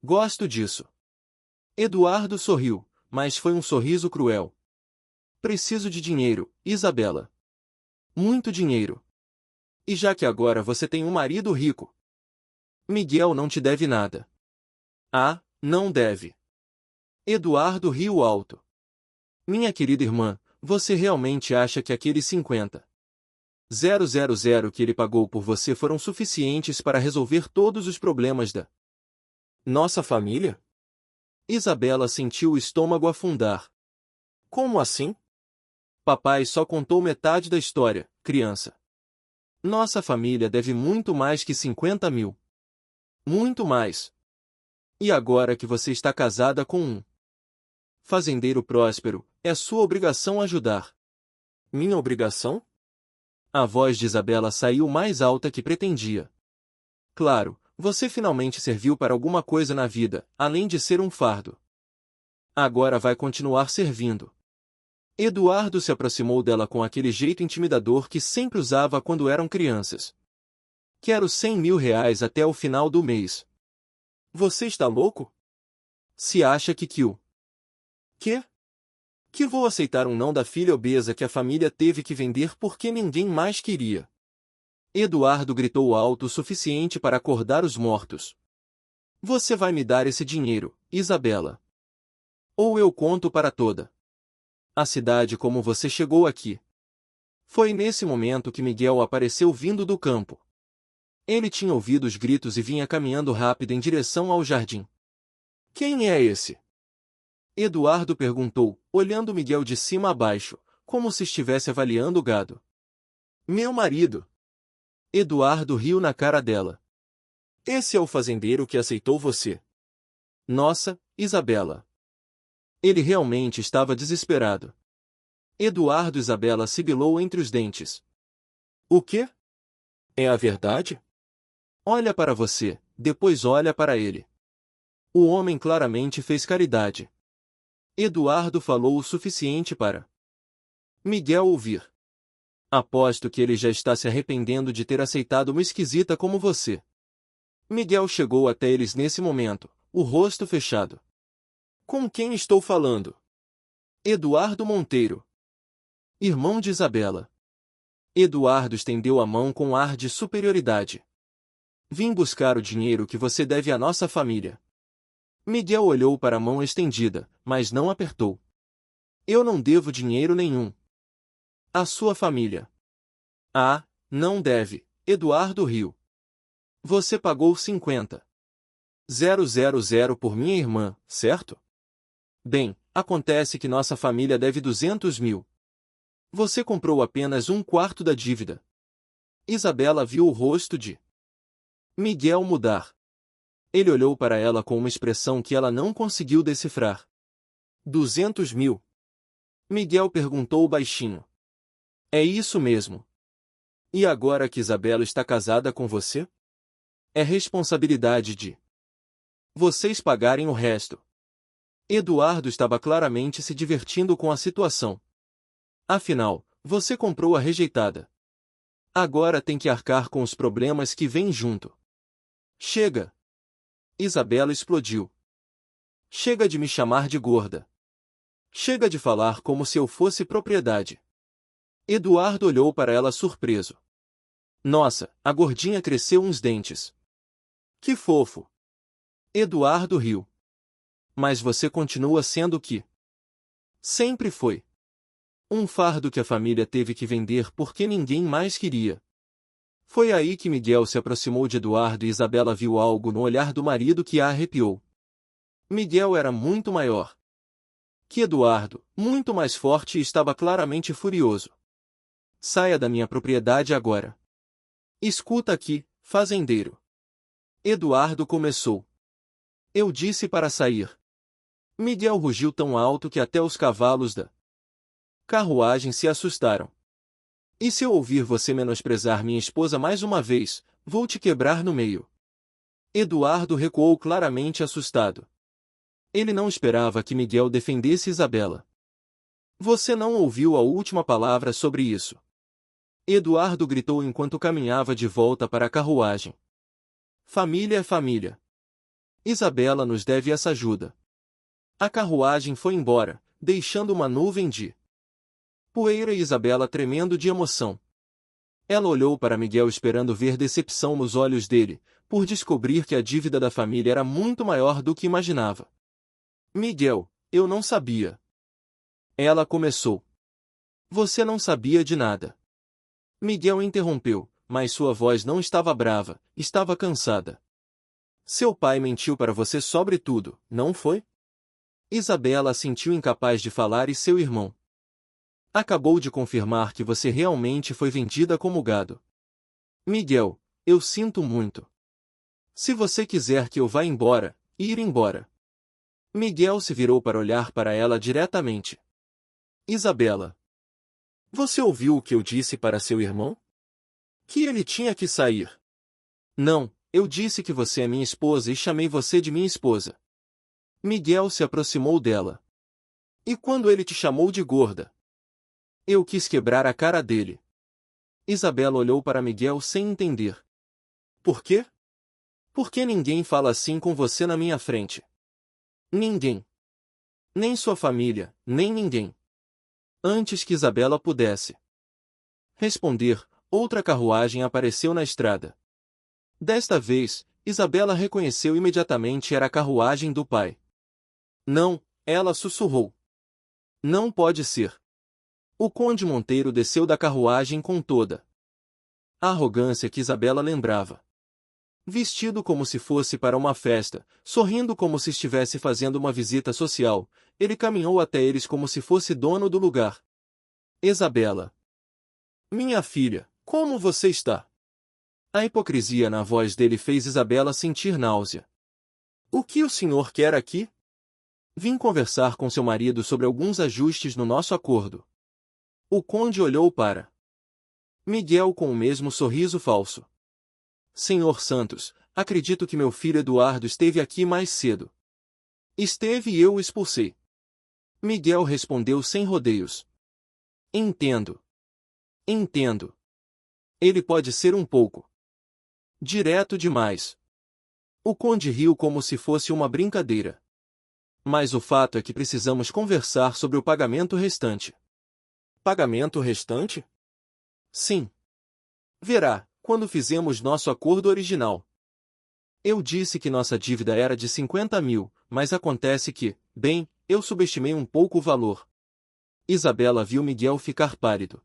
[SPEAKER 1] Gosto disso. Eduardo sorriu, mas foi um sorriso cruel. Preciso de dinheiro, Isabela. Muito dinheiro. E já que agora você tem um marido rico. Miguel não te deve nada. Ah, não deve. Eduardo riu alto. Minha querida irmã, você realmente acha que aqueles 50,000 que ele pagou por você foram suficientes para resolver todos os problemas da nossa família? Isabela sentiu o estômago afundar. Como assim? Papai só contou metade da história, criança. Nossa família deve muito mais que 50,000. Muito mais. E agora que você está casada com um fazendeiro próspero, é sua obrigação ajudar. Minha obrigação? A voz de Isabela saiu mais alta que pretendia. Claro, você finalmente serviu para alguma coisa na vida, além de ser um fardo. Agora vai continuar servindo. Eduardo se aproximou dela com aquele jeito intimidador que sempre usava quando eram crianças. Quero 100 mil reais até o final do mês. Você está louco? Se acha que o quê? Que vou aceitar um não da filha obesa que a família teve que vender porque ninguém mais queria. Eduardo gritou alto o suficiente para acordar os mortos. Você vai me dar esse dinheiro, Isabela. Ou eu conto para toda a cidade como você chegou aqui. Foi nesse momento que Miguel apareceu vindo do campo. Ele tinha ouvido os gritos e vinha caminhando rápido em direção ao jardim. Quem é esse? Eduardo perguntou, olhando Miguel de cima a baixo, como se estivesse avaliando o gado. Meu marido. Eduardo riu na cara dela. Esse é o fazendeiro que aceitou você. Nossa, Isabela. Ele realmente estava desesperado. Eduardo Isabela sibilou entre os dentes. O quê? É a verdade? Olha para você, depois olha para ele. O homem claramente fez caridade. Eduardo falou o suficiente para Miguel ouvir. Aposto que ele já está se arrependendo de ter aceitado uma esquisita como você. Miguel chegou até eles nesse momento, o rosto fechado. Com quem estou falando? Eduardo Monteiro. Irmão de Isabela. Eduardo estendeu a mão com ar de superioridade. Vim buscar o dinheiro que você deve à nossa família. Miguel olhou para a mão estendida, mas não apertou. Eu não devo dinheiro nenhum. A sua família. Ah, não deve, Eduardo riu. Você pagou 50.000 por minha irmã, certo? Bem, acontece que nossa família deve 200 mil. Você comprou apenas um quarto da dívida. Isabela viu o rosto de Miguel mudar. Ele olhou para ela com uma expressão que ela não conseguiu decifrar. 200 mil? Miguel perguntou baixinho. É isso mesmo. E agora que Isabela está casada com você? É responsabilidade de vocês pagarem o resto. Eduardo estava claramente se divertindo com a situação. Afinal, você comprou a rejeitada. Agora tem que arcar com os problemas que vêm junto. Chega! Isabela explodiu. Chega de me chamar de gorda. Chega de falar como se eu fosse propriedade. Eduardo olhou para ela surpreso. Nossa, a gordinha cresceu uns dentes. Que fofo! Eduardo riu. Mas você continua sendo o que sempre foi. Um fardo que a família teve que vender porque ninguém mais queria. Foi aí que Miguel se aproximou de Eduardo e Isabela viu algo no olhar do marido que a arrepiou. Miguel era muito maior que Eduardo, muito mais forte e estava claramente furioso. Saia da minha propriedade agora. Escuta aqui, fazendeiro. Eduardo começou. Eu disse para sair. Miguel rugiu tão alto que até os cavalos da carruagem se assustaram. E se eu ouvir você menosprezar minha esposa mais uma vez, vou te quebrar no meio. Eduardo recuou claramente assustado. Ele não esperava que Miguel defendesse Isabela. Você não ouviu a última palavra sobre isso. Eduardo gritou enquanto caminhava de volta para a carruagem. Família é família. Isabela nos deve essa ajuda. A carruagem foi embora, deixando uma nuvem de poeira e Isabela tremendo de emoção. Ela olhou para Miguel esperando ver decepção nos olhos dele, por descobrir que a dívida da família era muito maior do que imaginava. Miguel, eu não sabia. Ela começou. Você não sabia de nada. Miguel interrompeu, mas sua voz não estava brava, estava cansada. Seu pai mentiu para você sobre tudo, não foi? Isabela sentiu incapaz de falar e seu irmão acabou de confirmar que você realmente foi vendida como gado. Miguel, eu sinto muito. Se você quiser que eu vá embora, ir embora. Miguel se virou para olhar para ela diretamente. Isabela. Você ouviu o que eu disse para seu irmão? Que ele tinha que sair. Não, eu disse que você é minha esposa e chamei você de minha esposa. Miguel se aproximou dela. E quando ele te chamou de gorda? Eu quis quebrar a cara dele. Isabela olhou para Miguel sem entender. Por quê? Por que ninguém fala assim com você na minha frente? Ninguém. Nem sua família, nem ninguém. Antes que Isabela pudesse responder, outra carruagem apareceu na estrada. Desta vez, Isabela reconheceu imediatamente era a carruagem do pai. Não, ela sussurrou. Não pode ser. O conde Monteiro desceu da carruagem com toda a arrogância que Isabela lembrava. Vestido como se fosse para uma festa, sorrindo como se estivesse fazendo uma visita social, ele caminhou até eles como se fosse dono do lugar. Isabela. Minha filha, como você está? A hipocrisia na voz dele fez Isabela sentir náusea. O que o senhor quer aqui? Vim conversar com seu marido sobre alguns ajustes no nosso acordo. O conde olhou para Miguel com o mesmo sorriso falso. Senhor Santos, acredito que meu filho Eduardo esteve aqui mais cedo. Esteve e eu o expulsei. Miguel respondeu sem rodeios. Entendo. Entendo. Ele pode ser um pouco direto demais. O conde riu como se fosse uma brincadeira. Mas o fato é que precisamos conversar sobre o pagamento restante. Pagamento restante? Sim. Verá, quando fizemos nosso acordo original. Eu disse que nossa dívida era de 50 mil, mas acontece que, bem, eu subestimei um pouco o valor. Isabela viu Miguel ficar pálido.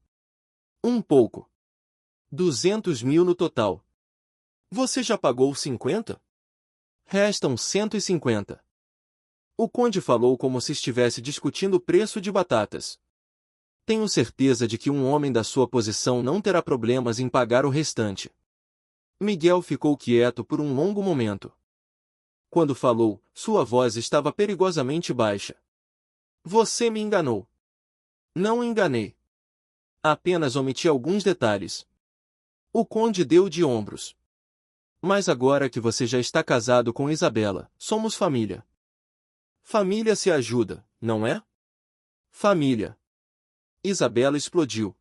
[SPEAKER 1] Um pouco. 200 mil no total. Você já pagou 50? Restam 150. O conde falou como se estivesse discutindo o preço de batatas. Tenho certeza de que um homem da sua posição não terá problemas em pagar o restante. Miguel ficou quieto por um longo momento. Quando falou, sua voz estava perigosamente baixa. Você me enganou. Não enganei. Apenas omiti alguns detalhes. O conde deu de ombros. Mas agora que você já está casado com Isabela, somos família. Família se ajuda, não é? Família. Isabela explodiu.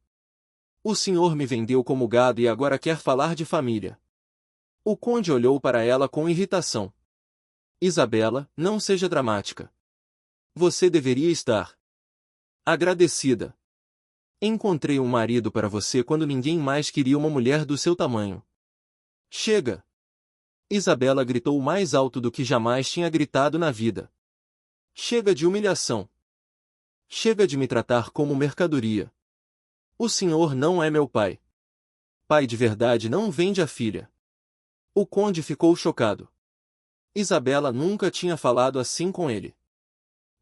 [SPEAKER 1] O senhor me vendeu como gado e agora quer falar de família. O conde olhou para ela com irritação. Isabela, não seja dramática. Você deveria estar agradecida. Encontrei um marido para você quando ninguém mais queria uma mulher do seu tamanho. Chega! Isabela gritou mais alto do que jamais tinha gritado na vida. Chega de humilhação. Chega de me tratar como mercadoria. O senhor não é meu pai. Pai de verdade não vende a filha. O conde ficou chocado. Isabela nunca tinha falado assim com ele.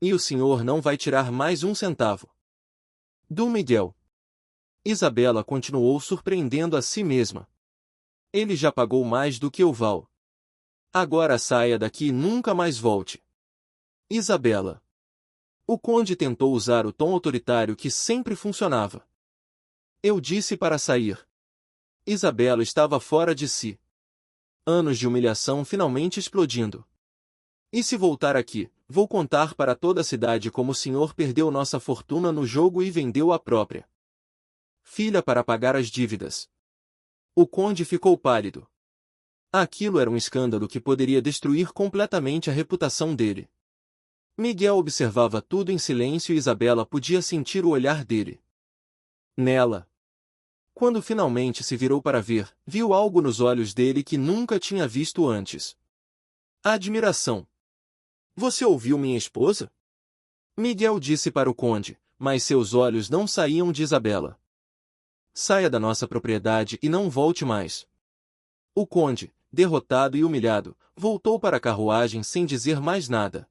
[SPEAKER 1] E o senhor não vai tirar mais um centavo. Do Miguel. Isabela continuou surpreendendo a si mesma. Ele já pagou mais do que eu val. Agora saia daqui e nunca mais volte. Isabela. O conde tentou usar o tom autoritário que sempre funcionava. Eu disse para sair. Isabela estava fora de si. Anos de humilhação finalmente explodindo. E se voltar aqui, vou contar para toda a cidade como o senhor perdeu nossa fortuna no jogo e vendeu a própria filha para pagar as dívidas. O conde ficou pálido. Aquilo era um escândalo que poderia destruir completamente a reputação dele. Miguel observava tudo em silêncio e Isabela podia sentir o olhar dele nela. Quando finalmente se virou para ver, viu algo nos olhos dele que nunca tinha visto antes. Admiração. Você ouviu minha esposa? Miguel disse para o conde, mas seus olhos não saíam de Isabela. Saia da nossa propriedade e não volte mais. O conde, derrotado e humilhado, voltou para a carruagem sem dizer mais nada.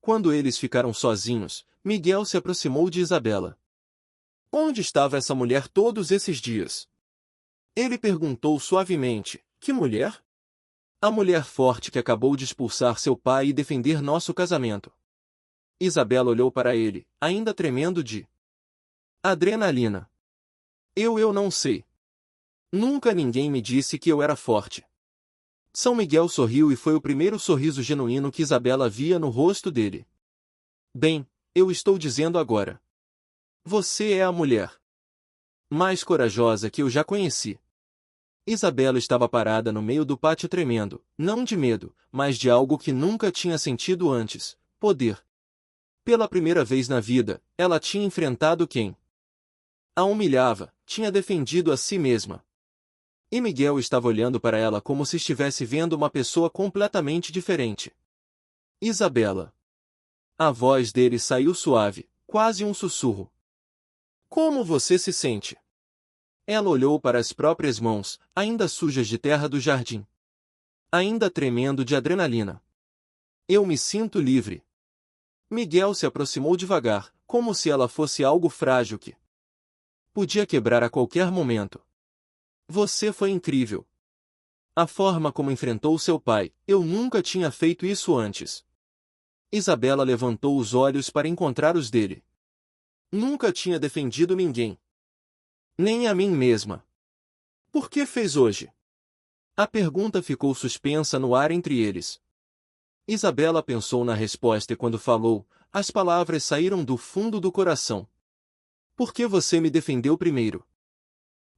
[SPEAKER 1] Quando eles ficaram sozinhos, Miguel se aproximou de Isabela. Onde estava essa mulher todos esses dias? Ele perguntou suavemente. Que mulher? A mulher forte que acabou de expulsar seu pai e defender nosso casamento. Isabela olhou para ele, ainda tremendo de adrenalina. Eu não sei. Nunca ninguém me disse que eu era forte. São Miguel sorriu e foi o primeiro sorriso genuíno que Isabela via no rosto dele. Bem, eu estou dizendo agora. Você é a mulher mais corajosa que eu já conheci. Isabela estava parada no meio do pátio tremendo, não de medo, mas de algo que nunca tinha sentido antes: poder. Pela primeira vez na vida, ela tinha enfrentado quem a humilhava, tinha defendido a si mesma. E Miguel estava olhando para ela como se estivesse vendo uma pessoa completamente diferente. Isabela. A voz dele saiu suave, quase um sussurro. Como você se sente? Ela olhou para as próprias mãos, ainda sujas de terra do jardim. Ainda tremendo de adrenalina. Eu me sinto livre. Miguel se aproximou devagar, como se ela fosse algo frágil que podia quebrar a qualquer momento. Você foi incrível. A forma como enfrentou seu pai, eu nunca tinha feito isso antes. Isabela levantou os olhos para encontrar os dele. Nunca tinha defendido ninguém. Nem a mim mesma. Por que fez hoje? A pergunta ficou suspensa no ar entre eles. Isabela pensou na resposta e quando falou, as palavras saíram do fundo do coração. Por que você me defendeu primeiro?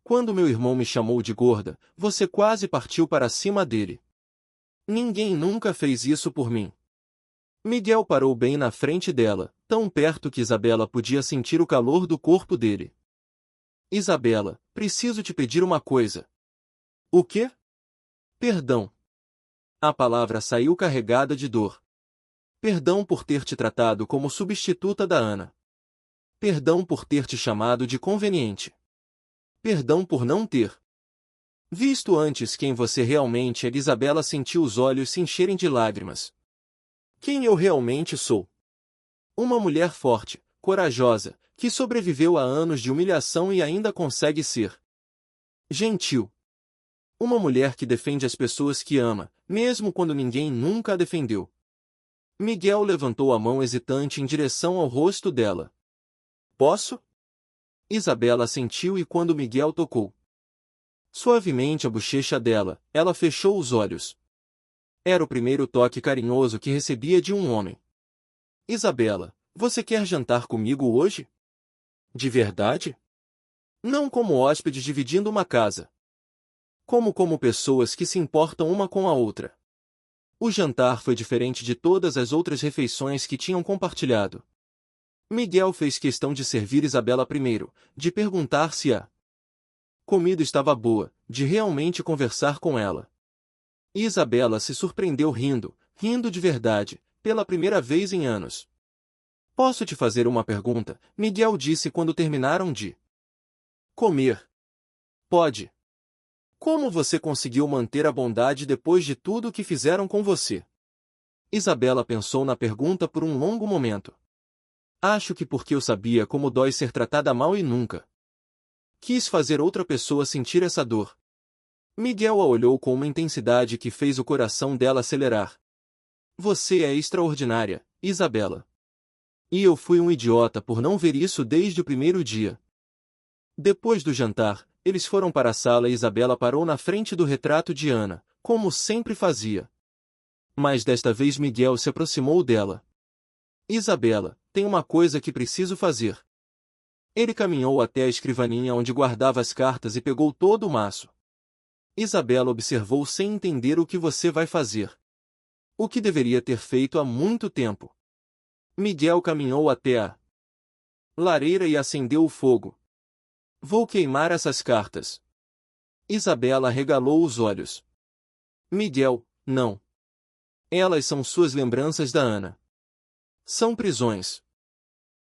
[SPEAKER 1] Quando meu irmão me chamou de gorda, você quase partiu para cima dele. Ninguém nunca fez isso por mim. Miguel parou bem na frente dela, tão perto que Isabela podia sentir o calor do corpo dele. Isabela, preciso te pedir uma coisa. O quê? Perdão. A palavra saiu carregada de dor. Perdão por ter te tratado como substituta da Ana. Perdão por ter te chamado de conveniente. Perdão por não ter visto antes quem você realmente é. Isabela sentiu os olhos se encherem de lágrimas. Quem eu realmente sou? Uma mulher forte, corajosa, que sobreviveu a anos de humilhação e ainda consegue ser gentil. Uma mulher que defende as pessoas que ama, mesmo quando ninguém nunca a defendeu. Miguel levantou a mão hesitante em direção ao rosto dela. Posso? Isabela assentiu e quando Miguel tocou suavemente a bochecha dela, ela fechou os olhos. Era o primeiro toque carinhoso que recebia de um homem. Isabela, você quer jantar comigo hoje? De verdade? Não como hóspedes dividindo uma casa. Como pessoas que se importam uma com a outra. O jantar foi diferente de todas as outras refeições que tinham compartilhado. Miguel fez questão de servir Isabela primeiro, de perguntar se a comida estava boa, de realmente conversar com ela. E Isabela se surpreendeu rindo de verdade, pela primeira vez em anos. Posso te fazer uma pergunta? Miguel disse quando terminaram de comer. Pode. Como você conseguiu manter a bondade depois de tudo o que fizeram com você? Isabela pensou na pergunta por um longo momento. Acho que porque eu sabia como dói ser tratada mal e nunca quis fazer outra pessoa sentir essa dor. Miguel a olhou com uma intensidade que fez o coração dela acelerar. Você é extraordinária, Isabela. E eu fui um idiota por não ver isso desde o primeiro dia. Depois do jantar, eles foram para a sala e Isabela parou na frente do retrato de Ana, como sempre fazia. Mas desta vez Miguel se aproximou dela. Isabela, tem uma coisa que preciso fazer. Ele caminhou até a escrivaninha onde guardava as cartas e pegou todo o maço. Isabela observou sem entender o que você vai fazer. O que deveria ter feito há muito tempo. Miguel caminhou até a lareira e acendeu o fogo. Vou queimar essas cartas. Isabela arregalou os olhos. Miguel, não. Elas são suas lembranças da Ana. São prisões.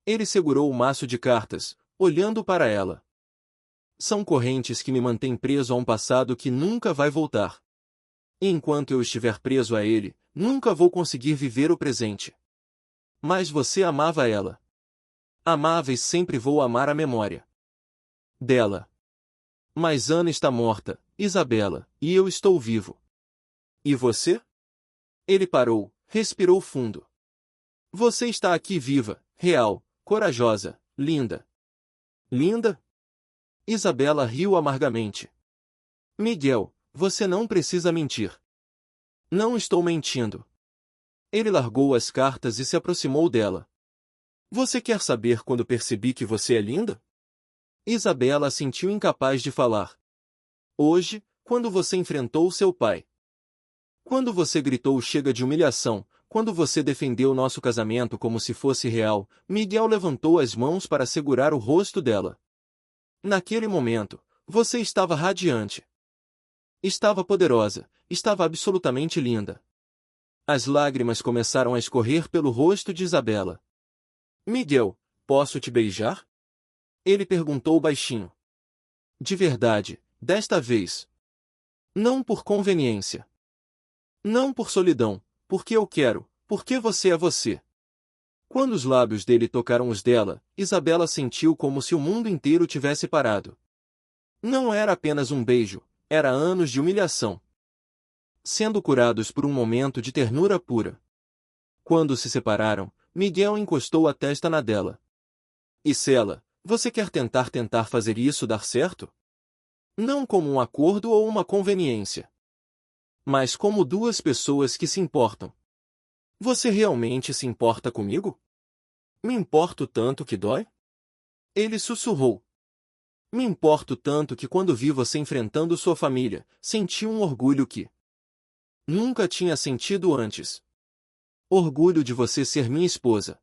[SPEAKER 1] Ele segurou o maço de cartas, olhando para ela. São correntes que me mantêm preso a um passado que nunca vai voltar. E enquanto eu estiver preso a ele, nunca vou conseguir viver o presente. Mas você amava ela. Amava e sempre vou amar a memória dela. Mas Ana está morta, Isabela, e eu estou vivo. E você? Ele parou, respirou fundo. Você está aqui viva, real, corajosa, linda. Linda? Isabela riu amargamente. Miguel, você não precisa mentir. Não estou mentindo. Ele largou as cartas e se aproximou dela. Você quer saber quando percebi que você é linda? Isabela sentiu incapaz de falar. Hoje, quando você enfrentou seu pai. Quando você gritou chega de humilhação, quando você defendeu nosso casamento como se fosse real, Miguel levantou as mãos para segurar o rosto dela. Naquele momento, você estava radiante. Estava poderosa, estava absolutamente linda. As lágrimas começaram a escorrer pelo rosto de Isabela. Miguel, posso te beijar? Ele perguntou baixinho. De verdade, desta vez. Não por conveniência. Não por solidão, porque eu quero, porque você é você. Quando os lábios dele tocaram os dela, Isabela sentiu como se o mundo inteiro tivesse parado. Não era apenas um beijo, era anos de humilhação. Sendo curados por um momento de ternura pura. Quando se separaram, Miguel encostou a testa na dela. Isela, você quer tentar fazer isso dar certo? Não como um acordo ou uma conveniência. Mas como duas pessoas que se importam. Você realmente se importa comigo? Me importo tanto que dói? Ele sussurrou. Me importo tanto que quando vi você enfrentando sua família, senti um orgulho que nunca tinha sentido antes. Orgulho de você ser minha esposa.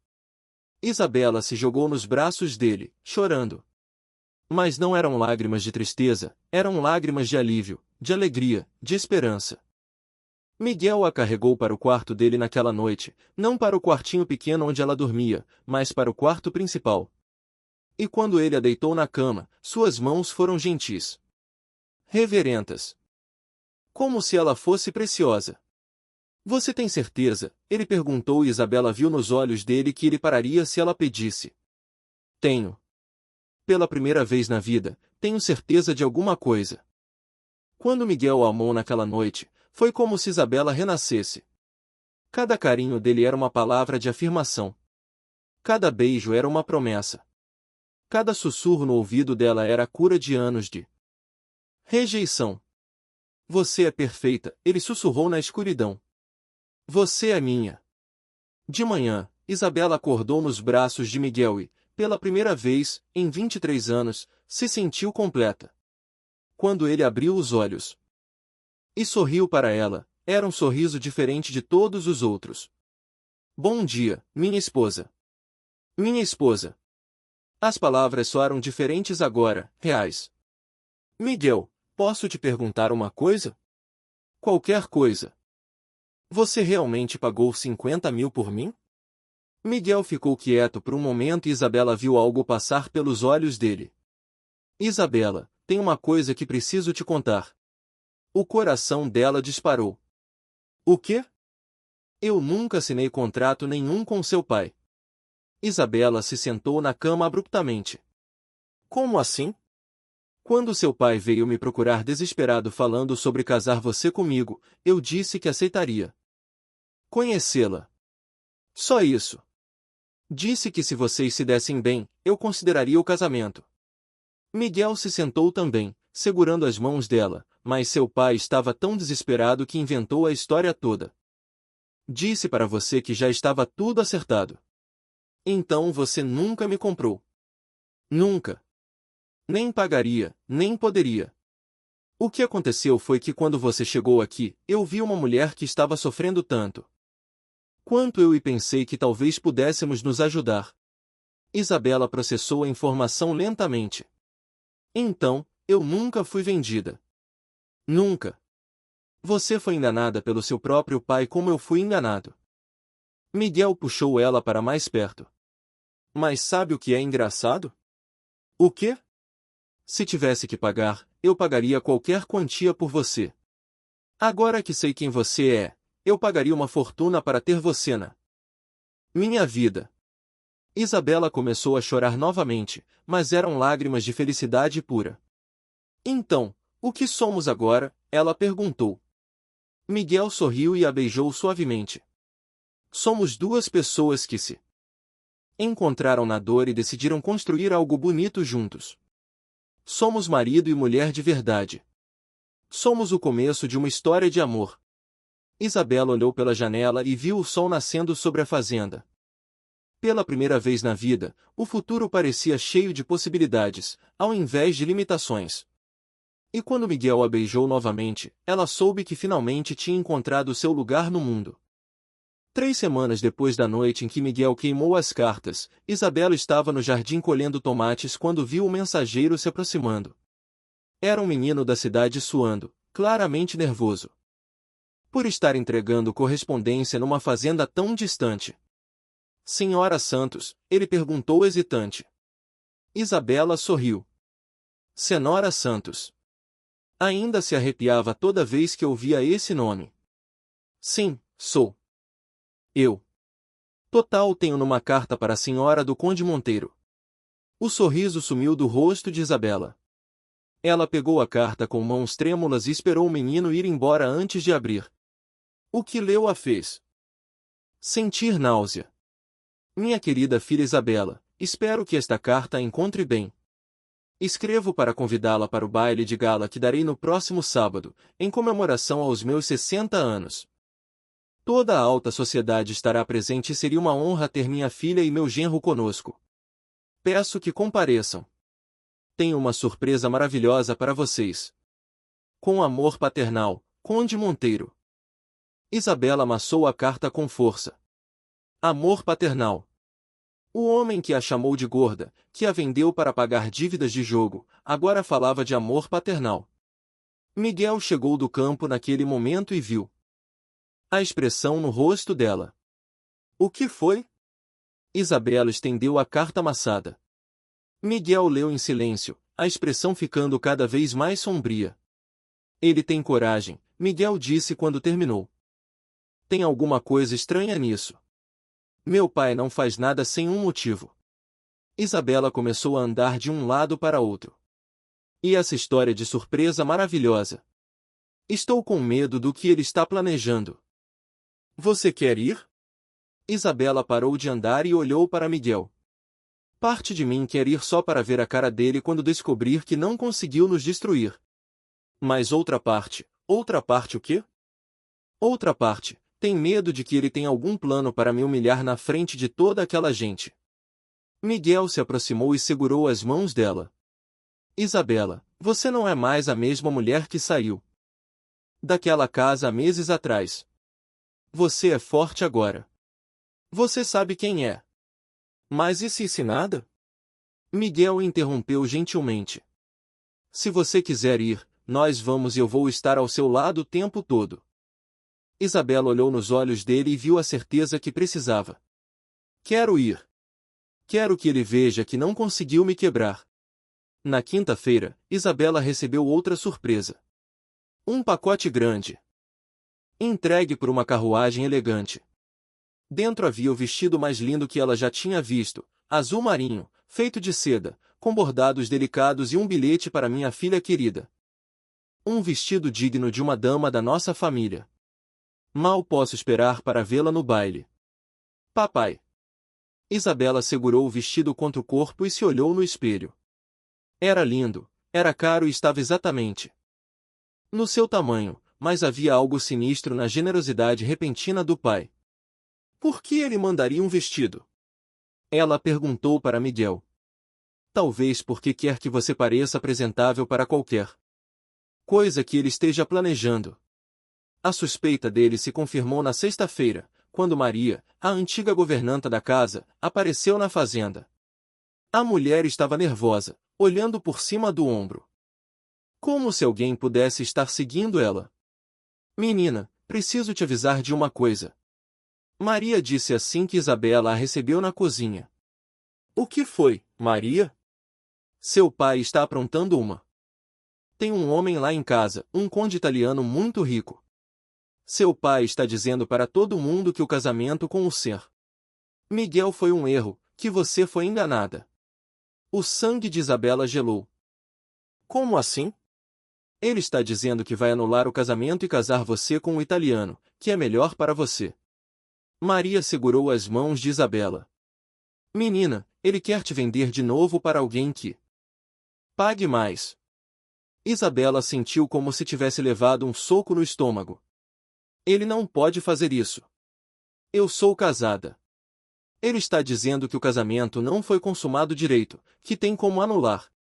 [SPEAKER 1] Isabela se jogou nos braços dele, chorando. Mas não eram lágrimas de tristeza, eram lágrimas de alívio, de alegria, de esperança. Miguel a carregou para o quarto dele naquela noite, não para o quartinho pequeno onde ela dormia, mas para o quarto principal. E quando ele a deitou na cama, suas mãos foram gentis. Reverentas. Como se ela fosse preciosa. Você tem certeza? Ele perguntou e Isabela viu nos olhos dele que ele pararia se ela pedisse. Tenho. Pela primeira vez na vida, tenho certeza de alguma coisa. Quando Miguel a amou naquela noite, foi como se Isabela renascesse. Cada carinho dele era uma palavra de afirmação. Cada beijo era uma promessa. Cada sussurro no ouvido dela era a cura de anos de rejeição. Você é perfeita, ele sussurrou na escuridão. Você é minha. De manhã, Isabela acordou nos braços de Miguel e, pela primeira vez, em 23 anos, se sentiu completa. Quando ele abriu os olhos e sorriu para ela, era um sorriso diferente de todos os outros. Bom dia, minha esposa. Minha esposa. As palavras soaram diferentes agora, reais. Miguel, posso te perguntar uma coisa? Qualquer coisa. Você realmente pagou 50 mil por mim? Miguel ficou quieto por um momento e Isabela viu algo passar pelos olhos dele. Isabela, tem uma coisa que preciso te contar. O coração dela disparou. O quê? Eu nunca assinei contrato nenhum com seu pai. Isabela se sentou na cama abruptamente. Como assim? Quando seu pai veio me procurar desesperado falando sobre casar você comigo, eu disse que aceitaria conhecê-la. Só isso. Disse que se vocês se dessem bem, eu consideraria o casamento. Miguel se sentou também, segurando as mãos dela, mas seu pai estava tão desesperado que inventou a história toda. Disse para você que já estava tudo acertado. Então você nunca me comprou. Nunca. Nem pagaria, nem poderia. O que aconteceu foi que quando você chegou aqui, eu vi uma mulher que estava sofrendo tanto. Quanto eu e pensei que talvez pudéssemos nos ajudar. Isabela processou a informação lentamente. Então, eu nunca fui vendida. Nunca. Você foi enganada pelo seu próprio pai como eu fui enganado. Miguel puxou ela para mais perto. Mas sabe o que é engraçado? O quê? Se tivesse que pagar, eu pagaria qualquer quantia por você. Agora que sei quem você é, eu pagaria uma fortuna para ter você na minha vida. Isabela começou a chorar novamente, mas eram lágrimas de felicidade pura. Então, o que somos agora? Ela perguntou. Miguel sorriu e a beijou suavemente. Somos duas pessoas que se encontraram na dor e decidiram construir algo bonito juntos. Somos marido e mulher de verdade. Somos o começo de uma história de amor. Isabela olhou pela janela e viu o sol nascendo sobre a fazenda. Pela primeira vez na vida, o futuro parecia cheio de possibilidades, ao invés de limitações. E quando Miguel a beijou novamente, ela soube que finalmente tinha encontrado seu lugar no mundo. 3 semanas depois da noite em que Miguel queimou as cartas, Isabela estava no jardim colhendo tomates quando viu o mensageiro se aproximando. Era um menino da cidade suando, claramente nervoso. Por estar entregando correspondência numa fazenda tão distante. Senhora Santos, ele perguntou hesitante. Isabela sorriu. Senhora Santos. Ainda se arrepiava toda vez que ouvia esse nome. Sim, sou. Eu. Total tenho numa carta para a senhora do Conde Monteiro. O sorriso sumiu do rosto de Isabela. Ela pegou a carta com mãos trêmulas e esperou o menino ir embora antes de abrir. O que leu a fez sentir náusea. Minha querida filha Isabela, espero que esta carta a encontre bem. Escrevo para convidá-la para o baile de gala que darei no próximo sábado, em comemoração aos meus 60 anos. Toda a alta sociedade estará presente e seria uma honra ter minha filha e meu genro conosco. Peço que compareçam. Tenho uma surpresa maravilhosa para vocês. Com amor paternal, Conde Monteiro. Isabela amassou a carta com força. Amor paternal. O homem que a chamou de gorda, que a vendeu para pagar dívidas de jogo, agora falava de amor paternal. Miguel chegou do campo naquele momento e viu a expressão no rosto dela. O que foi? Isabela estendeu a carta amassada. Miguel leu em silêncio, a expressão ficando cada vez mais sombria. Ele tem coragem, Miguel disse quando terminou. Tem alguma coisa estranha nisso. Meu pai não faz nada sem um motivo. Isabela começou a andar de um lado para outro. E essa história de surpresa maravilhosa? Estou com medo do que ele está planejando. Você quer ir? Isabela parou de andar e olhou para Miguel. Parte de mim quer ir só para ver a cara dele quando descobrir que não conseguiu nos destruir. Mas outra parte o quê? Outra parte, tem medo de que ele tenha algum plano para me humilhar na frente de toda aquela gente. Miguel se aproximou e segurou as mãos dela. Isabela, você não é mais a mesma mulher que saiu daquela casa há meses atrás. Você é forte agora. Você sabe quem é. Mas e se nada? Miguel interrompeu gentilmente. Se você quiser ir, nós vamos e eu vou estar ao seu lado o tempo todo. Isabela olhou nos olhos dele e viu a certeza que precisava. Quero ir. Quero que ele veja que não conseguiu me quebrar. Na quinta-feira, Isabela recebeu outra surpresa. Um pacote grande. Entregue por uma carruagem elegante. Dentro havia o vestido mais lindo que ela já tinha visto, azul marinho, feito de seda, com bordados delicados e um bilhete para minha filha querida. Um vestido digno de uma dama da nossa família. Mal posso esperar para vê-la no baile. Papai. Isabela segurou o vestido contra o corpo e se olhou no espelho. Era lindo, era caro e estava exatamente no seu tamanho, mas havia algo sinistro na generosidade repentina do pai. Por que ele mandaria um vestido? Ela perguntou para Miguel. Talvez porque quer que você pareça apresentável para qualquer coisa que ele esteja planejando. A suspeita dele se confirmou na sexta-feira, quando Maria, a antiga governanta da casa, apareceu na fazenda. A mulher estava nervosa, olhando por cima do ombro. Como se alguém pudesse estar seguindo ela. Menina, preciso te avisar de uma coisa. Maria disse assim que Isabela a recebeu na cozinha. O que foi, Maria? Seu pai está aprontando uma. Tem um homem lá em casa, um conde italiano muito rico. Seu pai está dizendo para todo mundo que o casamento com o Sr. Miguel foi um erro, que você foi enganada. O sangue de Isabela gelou. Como assim? Ele está dizendo que vai anular o casamento e casar você com um italiano, que é melhor para você. Maria segurou as mãos de Isabela. Menina, ele quer te vender de novo para alguém que pague mais. Isabela sentiu como se tivesse levado um soco no estômago. Ele não pode fazer isso. Eu sou casada. Ele está dizendo que o casamento não foi consumado direito, que tem como anular.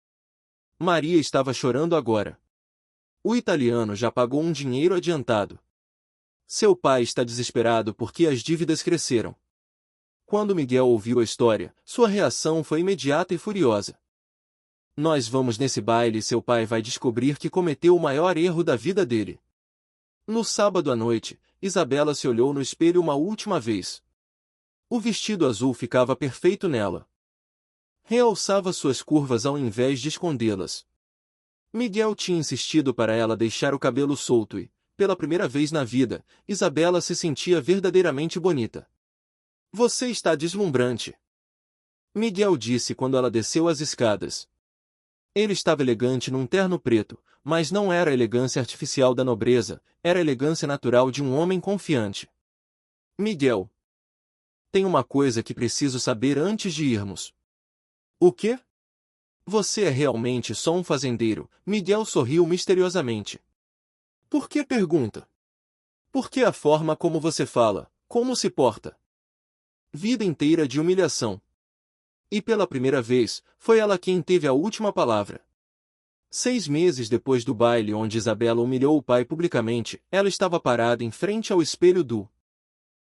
[SPEAKER 1] Maria estava chorando agora. O italiano já pagou um dinheiro adiantado. Seu pai está desesperado porque as dívidas cresceram. Quando Miguel ouviu a história, sua reação foi imediata e furiosa. Nós vamos nesse baile e seu pai vai descobrir que cometeu o maior erro da vida dele. No sábado à noite, Isabela se olhou no espelho uma última vez. O vestido azul ficava perfeito nela. Realçava suas curvas ao invés de escondê-las. Miguel tinha insistido para ela deixar o cabelo solto e, pela primeira vez na vida, Isabela se sentia verdadeiramente bonita. Você está deslumbrante. Miguel disse quando ela desceu as escadas. Ele estava elegante num terno preto, mas não era a elegância artificial da nobreza, era a elegância natural de um homem confiante. Miguel. Tem uma coisa que preciso saber antes de irmos. O quê? Você é realmente só um fazendeiro, Miguel sorriu misteriosamente. Por que pergunta? Por que a forma como você fala, como se porta? Vida inteira de humilhação. E pela primeira vez, foi ela quem teve a última palavra. 6 meses depois do baile onde Isabela humilhou o pai publicamente, ela estava parada em frente ao espelho do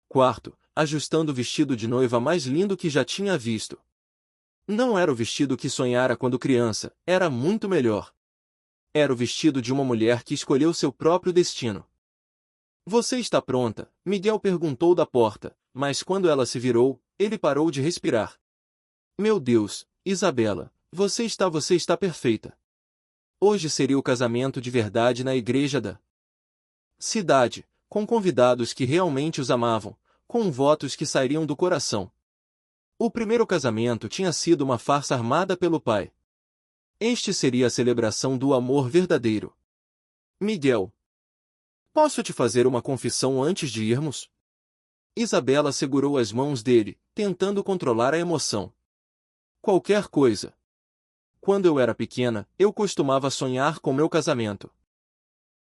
[SPEAKER 1] quarto, ajustando o vestido de noiva mais lindo que já tinha visto. Não era o vestido que sonhara quando criança, era muito melhor. Era o vestido de uma mulher que escolheu seu próprio destino. Você está pronta? Miguel perguntou da porta, mas quando ela se virou, ele parou de respirar. Meu Deus, Isabela, você está perfeita. Hoje seria o casamento de verdade na igreja da cidade, com convidados que realmente os amavam, com votos que sairiam do coração. O primeiro casamento tinha sido uma farsa armada pelo pai. Este seria a celebração do amor verdadeiro. Miguel. Posso te fazer uma confissão antes de irmos? Isabela segurou as mãos dele, tentando controlar a emoção. Qualquer coisa. Quando eu era pequena, eu costumava sonhar com meu casamento.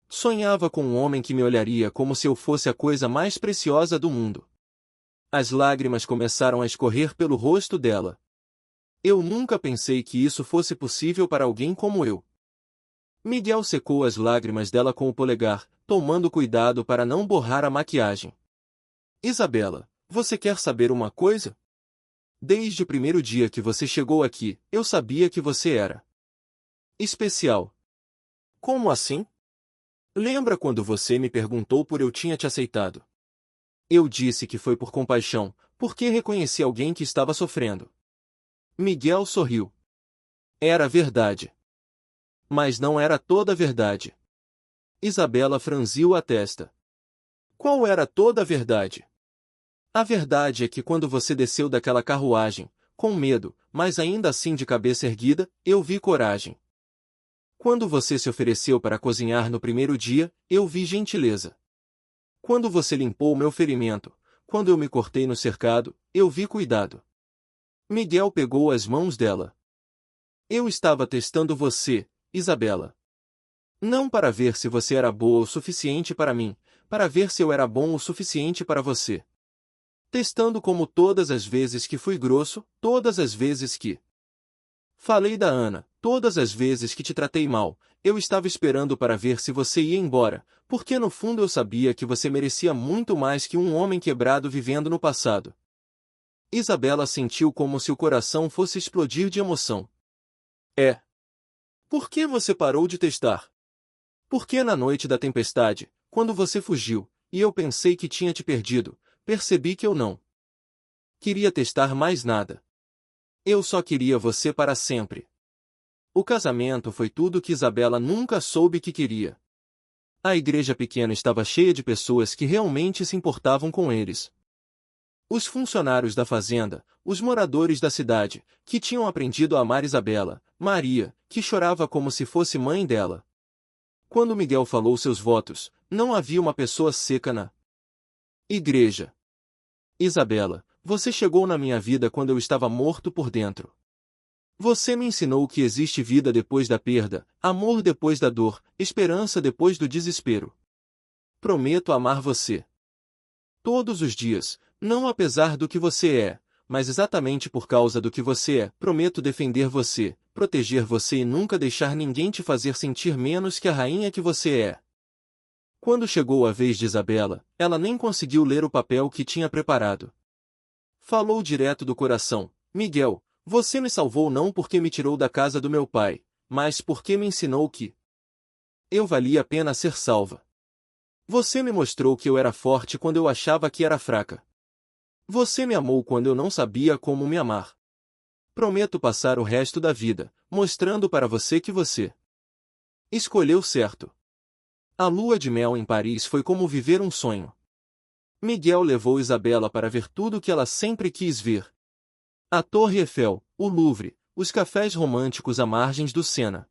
[SPEAKER 1] Sonhava com um homem que me olharia como se eu fosse a coisa mais preciosa do mundo. As lágrimas começaram a escorrer pelo rosto dela. Eu nunca pensei que isso fosse possível para alguém como eu. Miguel secou as lágrimas dela com o polegar, tomando cuidado para não borrar a maquiagem. Isabela, você quer saber uma coisa? Desde o primeiro dia que você chegou aqui, eu sabia que você era especial. Como assim? Lembra quando você me perguntou por eu tinha te aceitado? Eu disse que foi por compaixão, porque reconheci alguém que estava sofrendo. Miguel sorriu. Era verdade. Mas não era toda a verdade. Isabela franziu a testa. Qual era toda a verdade? A verdade é que quando você desceu daquela carruagem, com medo, mas ainda assim de cabeça erguida, eu vi coragem. Quando você se ofereceu para cozinhar no primeiro dia, eu vi gentileza. Quando você limpou meu ferimento, quando eu me cortei no cercado, eu vi cuidado. Miguel pegou as mãos dela. Eu estava testando você, Isabela. Não para ver se você era boa o suficiente para mim, para ver se eu era bom o suficiente para você. Testando como todas as vezes que fui grosso, todas as vezes que falei da Ana, todas as vezes que te tratei mal, eu estava esperando para ver se você ia embora, porque no fundo eu sabia que você merecia muito mais que um homem quebrado vivendo no passado. Isabela sentiu como se o coração fosse explodir de emoção. É. Por que você parou de testar? Porque na noite da tempestade, quando você fugiu, e eu pensei que tinha te perdido, percebi que eu não queria testar mais nada. Eu só queria você para sempre. O casamento foi tudo que Isabela nunca soube que queria. A igreja pequena estava cheia de pessoas que realmente se importavam com eles. Os funcionários da fazenda, os moradores da cidade, que tinham aprendido a amar Isabela, Maria, que chorava como se fosse mãe dela. Quando Miguel falou seus votos, não havia uma pessoa seca na igreja. Isabela, você chegou na minha vida quando eu estava morto por dentro. Você me ensinou que existe vida depois da perda, amor depois da dor, esperança depois do desespero. Prometo amar você todos os dias, não apesar do que você é, mas exatamente por causa do que você é. Prometo defender você, proteger você e nunca deixar ninguém te fazer sentir menos que a rainha que você é. Quando chegou a vez de Isabela, ela nem conseguiu ler o papel que tinha preparado. Falou direto do coração: Miguel, você me salvou não porque me tirou da casa do meu pai, mas porque me ensinou que eu valia a pena ser salva. Você me mostrou que eu era forte quando eu achava que era fraca. Você me amou quando eu não sabia como me amar. Prometo passar o resto da vida, mostrando para você que você escolheu certo. A lua de mel em Paris foi como viver um sonho. Miguel levou Isabela para ver tudo o que ela sempre quis ver. A Torre Eiffel, o Louvre, os cafés românticos à margens do Sena.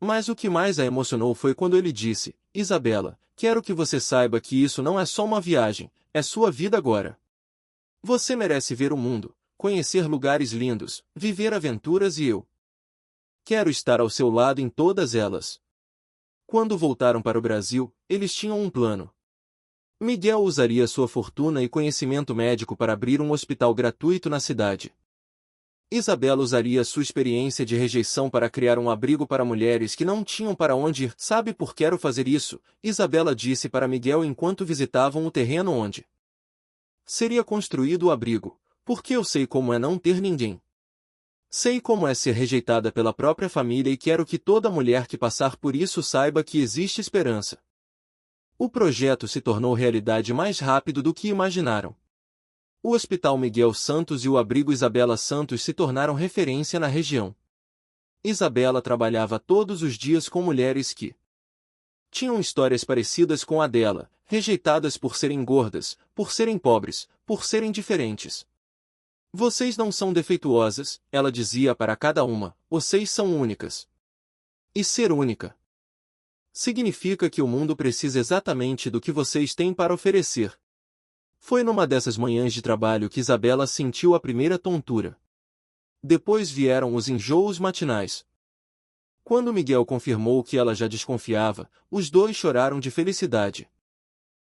[SPEAKER 1] Mas o que mais a emocionou foi quando ele disse: Isabela, quero que você saiba que isso não é só uma viagem, é sua vida agora. Você merece ver o mundo, conhecer lugares lindos, viver aventuras e eu quero estar ao seu lado em todas elas. Quando voltaram para o Brasil, eles tinham um plano. Miguel usaria sua fortuna e conhecimento médico para abrir um hospital gratuito na cidade. Isabela usaria sua experiência de rejeição para criar um abrigo para mulheres que não tinham para onde ir. Sabe por que quero fazer isso? Isabela disse para Miguel enquanto visitavam o terreno onde seria construído o abrigo. Porque eu sei como é não ter ninguém. Sei como é ser rejeitada pela própria família e quero que toda mulher que passar por isso saiba que existe esperança. O projeto se tornou realidade mais rápido do que imaginaram. O Hospital Miguel Santos e o Abrigo Isabela Santos se tornaram referência na região. Isabela trabalhava todos os dias com mulheres que tinham histórias parecidas com a dela, rejeitadas por serem gordas, por serem pobres, por serem diferentes. Vocês não são defeituosas, ela dizia para cada uma, vocês são únicas. E ser única significa que o mundo precisa exatamente do que vocês têm para oferecer. Foi numa dessas manhãs de trabalho que Isabela sentiu a primeira tontura. Depois vieram os enjoos matinais. Quando Miguel confirmou que ela já desconfiava, os dois choraram de felicidade.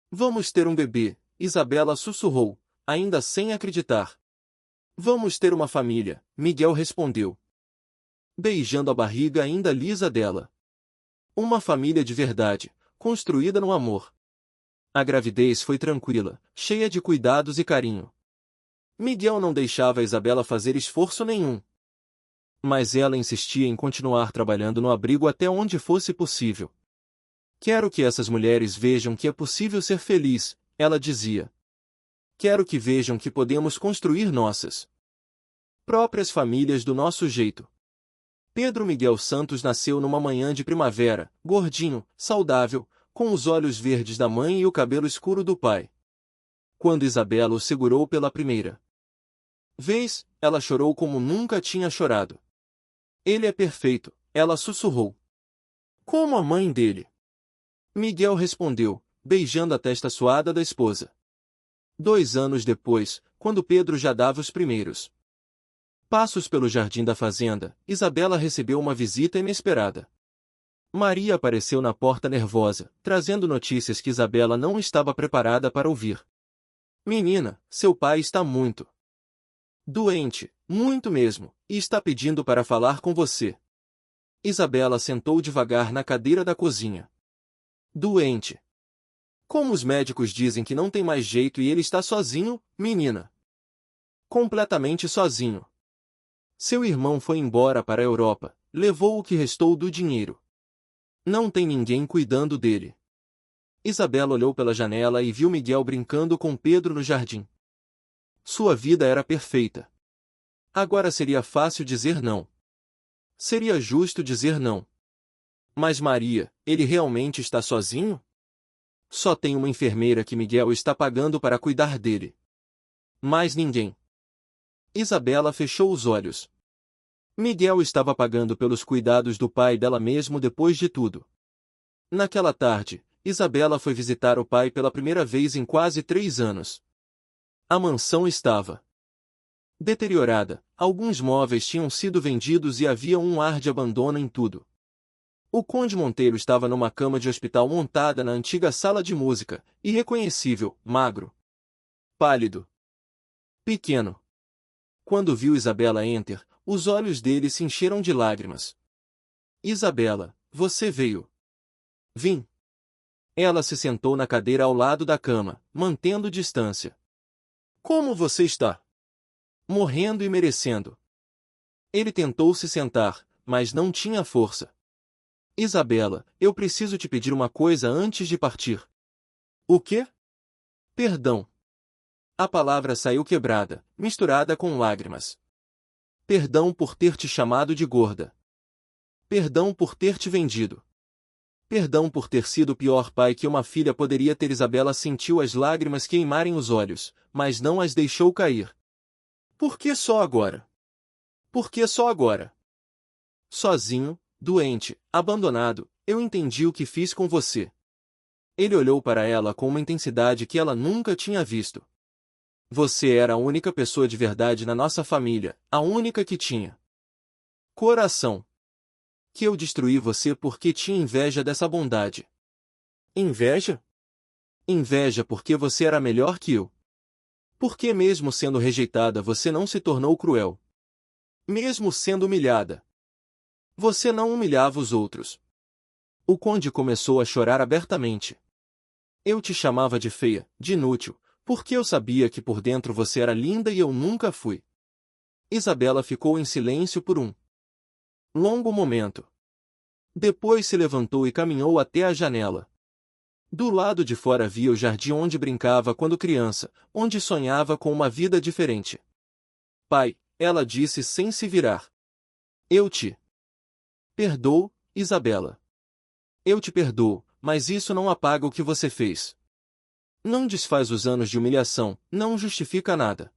[SPEAKER 1] Vamos ter um bebê, Isabela sussurrou, ainda sem acreditar. Vamos ter uma família, Miguel respondeu, beijando a barriga ainda lisa dela. Uma família de verdade, construída no amor. A gravidez foi tranquila, cheia de cuidados e carinho. Miguel não deixava Isabela fazer esforço nenhum. Mas ela insistia em continuar trabalhando no abrigo até onde fosse possível. Quero que essas mulheres vejam que é possível ser feliz, ela dizia. Quero que vejam que podemos construir nossas próprias famílias do nosso jeito. Pedro Miguel Santos nasceu numa manhã de primavera, gordinho, saudável, com os olhos verdes da mãe e o cabelo escuro do pai. Quando Isabela o segurou pela primeira vez, ela chorou como nunca tinha chorado. Ele é perfeito, ela sussurrou. Como a mãe dele. Miguel respondeu, beijando a testa suada da esposa. 2 anos depois, quando Pedro já dava os primeiros passos pelo jardim da fazenda, Isabela recebeu uma visita inesperada. Maria apareceu na porta nervosa, trazendo notícias que Isabela não estava preparada para ouvir. Menina, seu pai está muito doente, muito mesmo, e está pedindo para falar com você. Isabela sentou devagar na cadeira da cozinha. Doente. Como os médicos dizem que não tem mais jeito e ele está sozinho, menina? Completamente sozinho. Seu irmão foi embora para a Europa, levou o que restou do dinheiro. Não tem ninguém cuidando dele. Isabela olhou pela janela e viu Miguel brincando com Pedro no jardim. Sua vida era perfeita. Agora seria fácil dizer não. Seria justo dizer não. Mas Maria, ele realmente está sozinho? Só tem uma enfermeira que Miguel está pagando para cuidar dele. Mais ninguém. Isabela fechou os olhos. Miguel estava pagando pelos cuidados do pai dela mesmo depois de tudo. Naquela tarde, Isabela foi visitar o pai pela primeira vez em quase 3 anos. A mansão estava Deteriorada, alguns móveis tinham sido vendidos e havia um ar de abandono em tudo. O Conde Monteiro estava numa cama de hospital montada na antiga sala de música, irreconhecível, magro, pálido, pequeno. Quando viu Isabela enter, os olhos dele se encheram de lágrimas. Isabela, você veio. Vim. Ela se sentou na cadeira ao lado da cama, mantendo distância. Como você está? Morrendo e merecendo. Ele tentou se sentar, mas não tinha força. Isabela, eu preciso te pedir uma coisa antes de partir. O quê? Perdão. A palavra saiu quebrada, misturada com lágrimas. Perdão por ter te chamado de gorda. Perdão por ter te vendido. Perdão por ter sido o pior pai que uma filha poderia ter. Isabela sentiu as lágrimas queimarem os olhos, mas não as deixou cair. Por que só agora? Por que só agora? Sozinho, doente, abandonado, eu entendi o que fiz com você. Ele olhou para ela com uma intensidade que ela nunca tinha visto. Você era a única pessoa de verdade na nossa família, a única que tinha coração. Que eu destruí você porque tinha inveja dessa bondade. Inveja? Inveja porque você era melhor que eu. Porque mesmo sendo rejeitada você não se tornou cruel. Mesmo sendo humilhada, você não humilhava os outros. O conde começou a chorar abertamente. Eu te chamava de feia, de inútil, porque eu sabia que por dentro você era linda e eu nunca fui. Isabela ficou em silêncio por um longo momento. Depois se levantou e caminhou até a janela. Do lado de fora via o jardim onde brincava quando criança, onde sonhava com uma vida diferente. Pai, ela disse sem se virar. Eu te perdoo, Isabela. Eu te perdoo, mas isso não apaga o que você fez. Não desfaz os anos de humilhação, não justifica nada.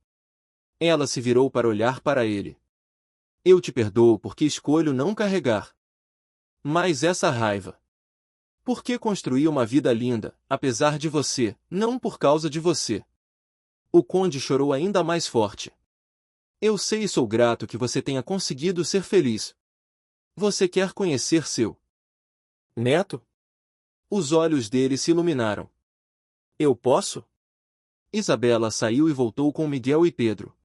[SPEAKER 1] Ela se virou para olhar para ele. Eu te perdoo porque escolho não carregar mais essa raiva. Porque construí uma vida linda, apesar de você, não por causa de você. O conde chorou ainda mais forte. Eu sei e sou grato que você tenha conseguido ser feliz. Você quer conhecer seu neto? Os olhos dele se iluminaram. Eu posso? Isabela saiu e voltou com Miguel e Pedro.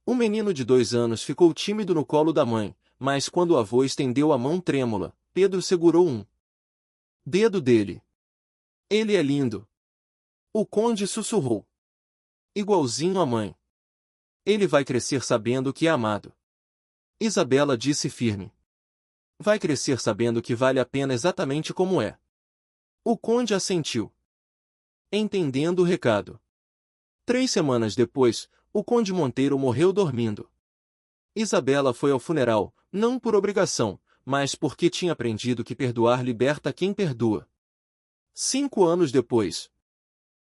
[SPEAKER 1] O menino de 2 anos ficou tímido no colo da mãe, mas quando o avô estendeu a mão trêmula, Pedro segurou um dedo dele. Ele é lindo. O conde sussurrou. Igualzinho à mãe. Ele vai crescer sabendo que é amado. Isabela disse firme. Vai crescer sabendo que vale a pena exatamente como é. O conde assentiu, entendendo o recado. 3 semanas depois, o conde Monteiro morreu dormindo. Isabela foi ao funeral, não por obrigação, mas porque tinha aprendido que perdoar liberta quem perdoa. 5 anos depois,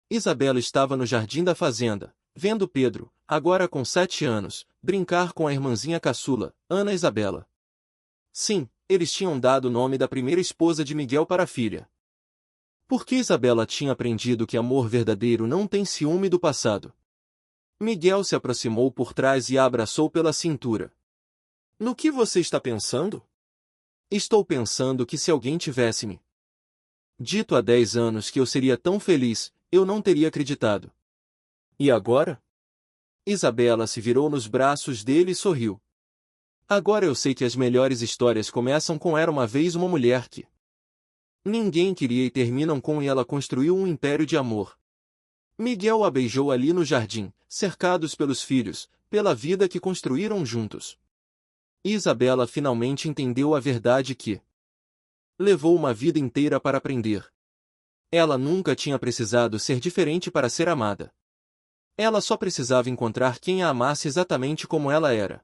[SPEAKER 1] Isabela estava no jardim da fazenda, vendo Pedro, agora com 7 anos, brincar com a irmãzinha caçula, Ana Isabela. Sim, eles tinham dado o nome da primeira esposa de Miguel para a filha. Porque Isabela tinha aprendido que amor verdadeiro não tem ciúme do passado. Miguel se aproximou por trás e a abraçou pela cintura. No que você está pensando? Estou pensando que se alguém tivesse me dito há 10 anos que eu seria tão feliz, eu não teria acreditado. E agora? Isabela se virou nos braços dele e sorriu. Agora eu sei que as melhores histórias começam com Era uma vez uma mulher que ninguém queria e terminam com E ela construiu um império de amor. Miguel a beijou ali no jardim, cercados pelos filhos, pela vida que construíram juntos. Isabela finalmente entendeu a verdade que levou uma vida inteira para aprender. Ela nunca tinha precisado ser diferente para ser amada. Ela só precisava encontrar quem a amasse exatamente como ela era.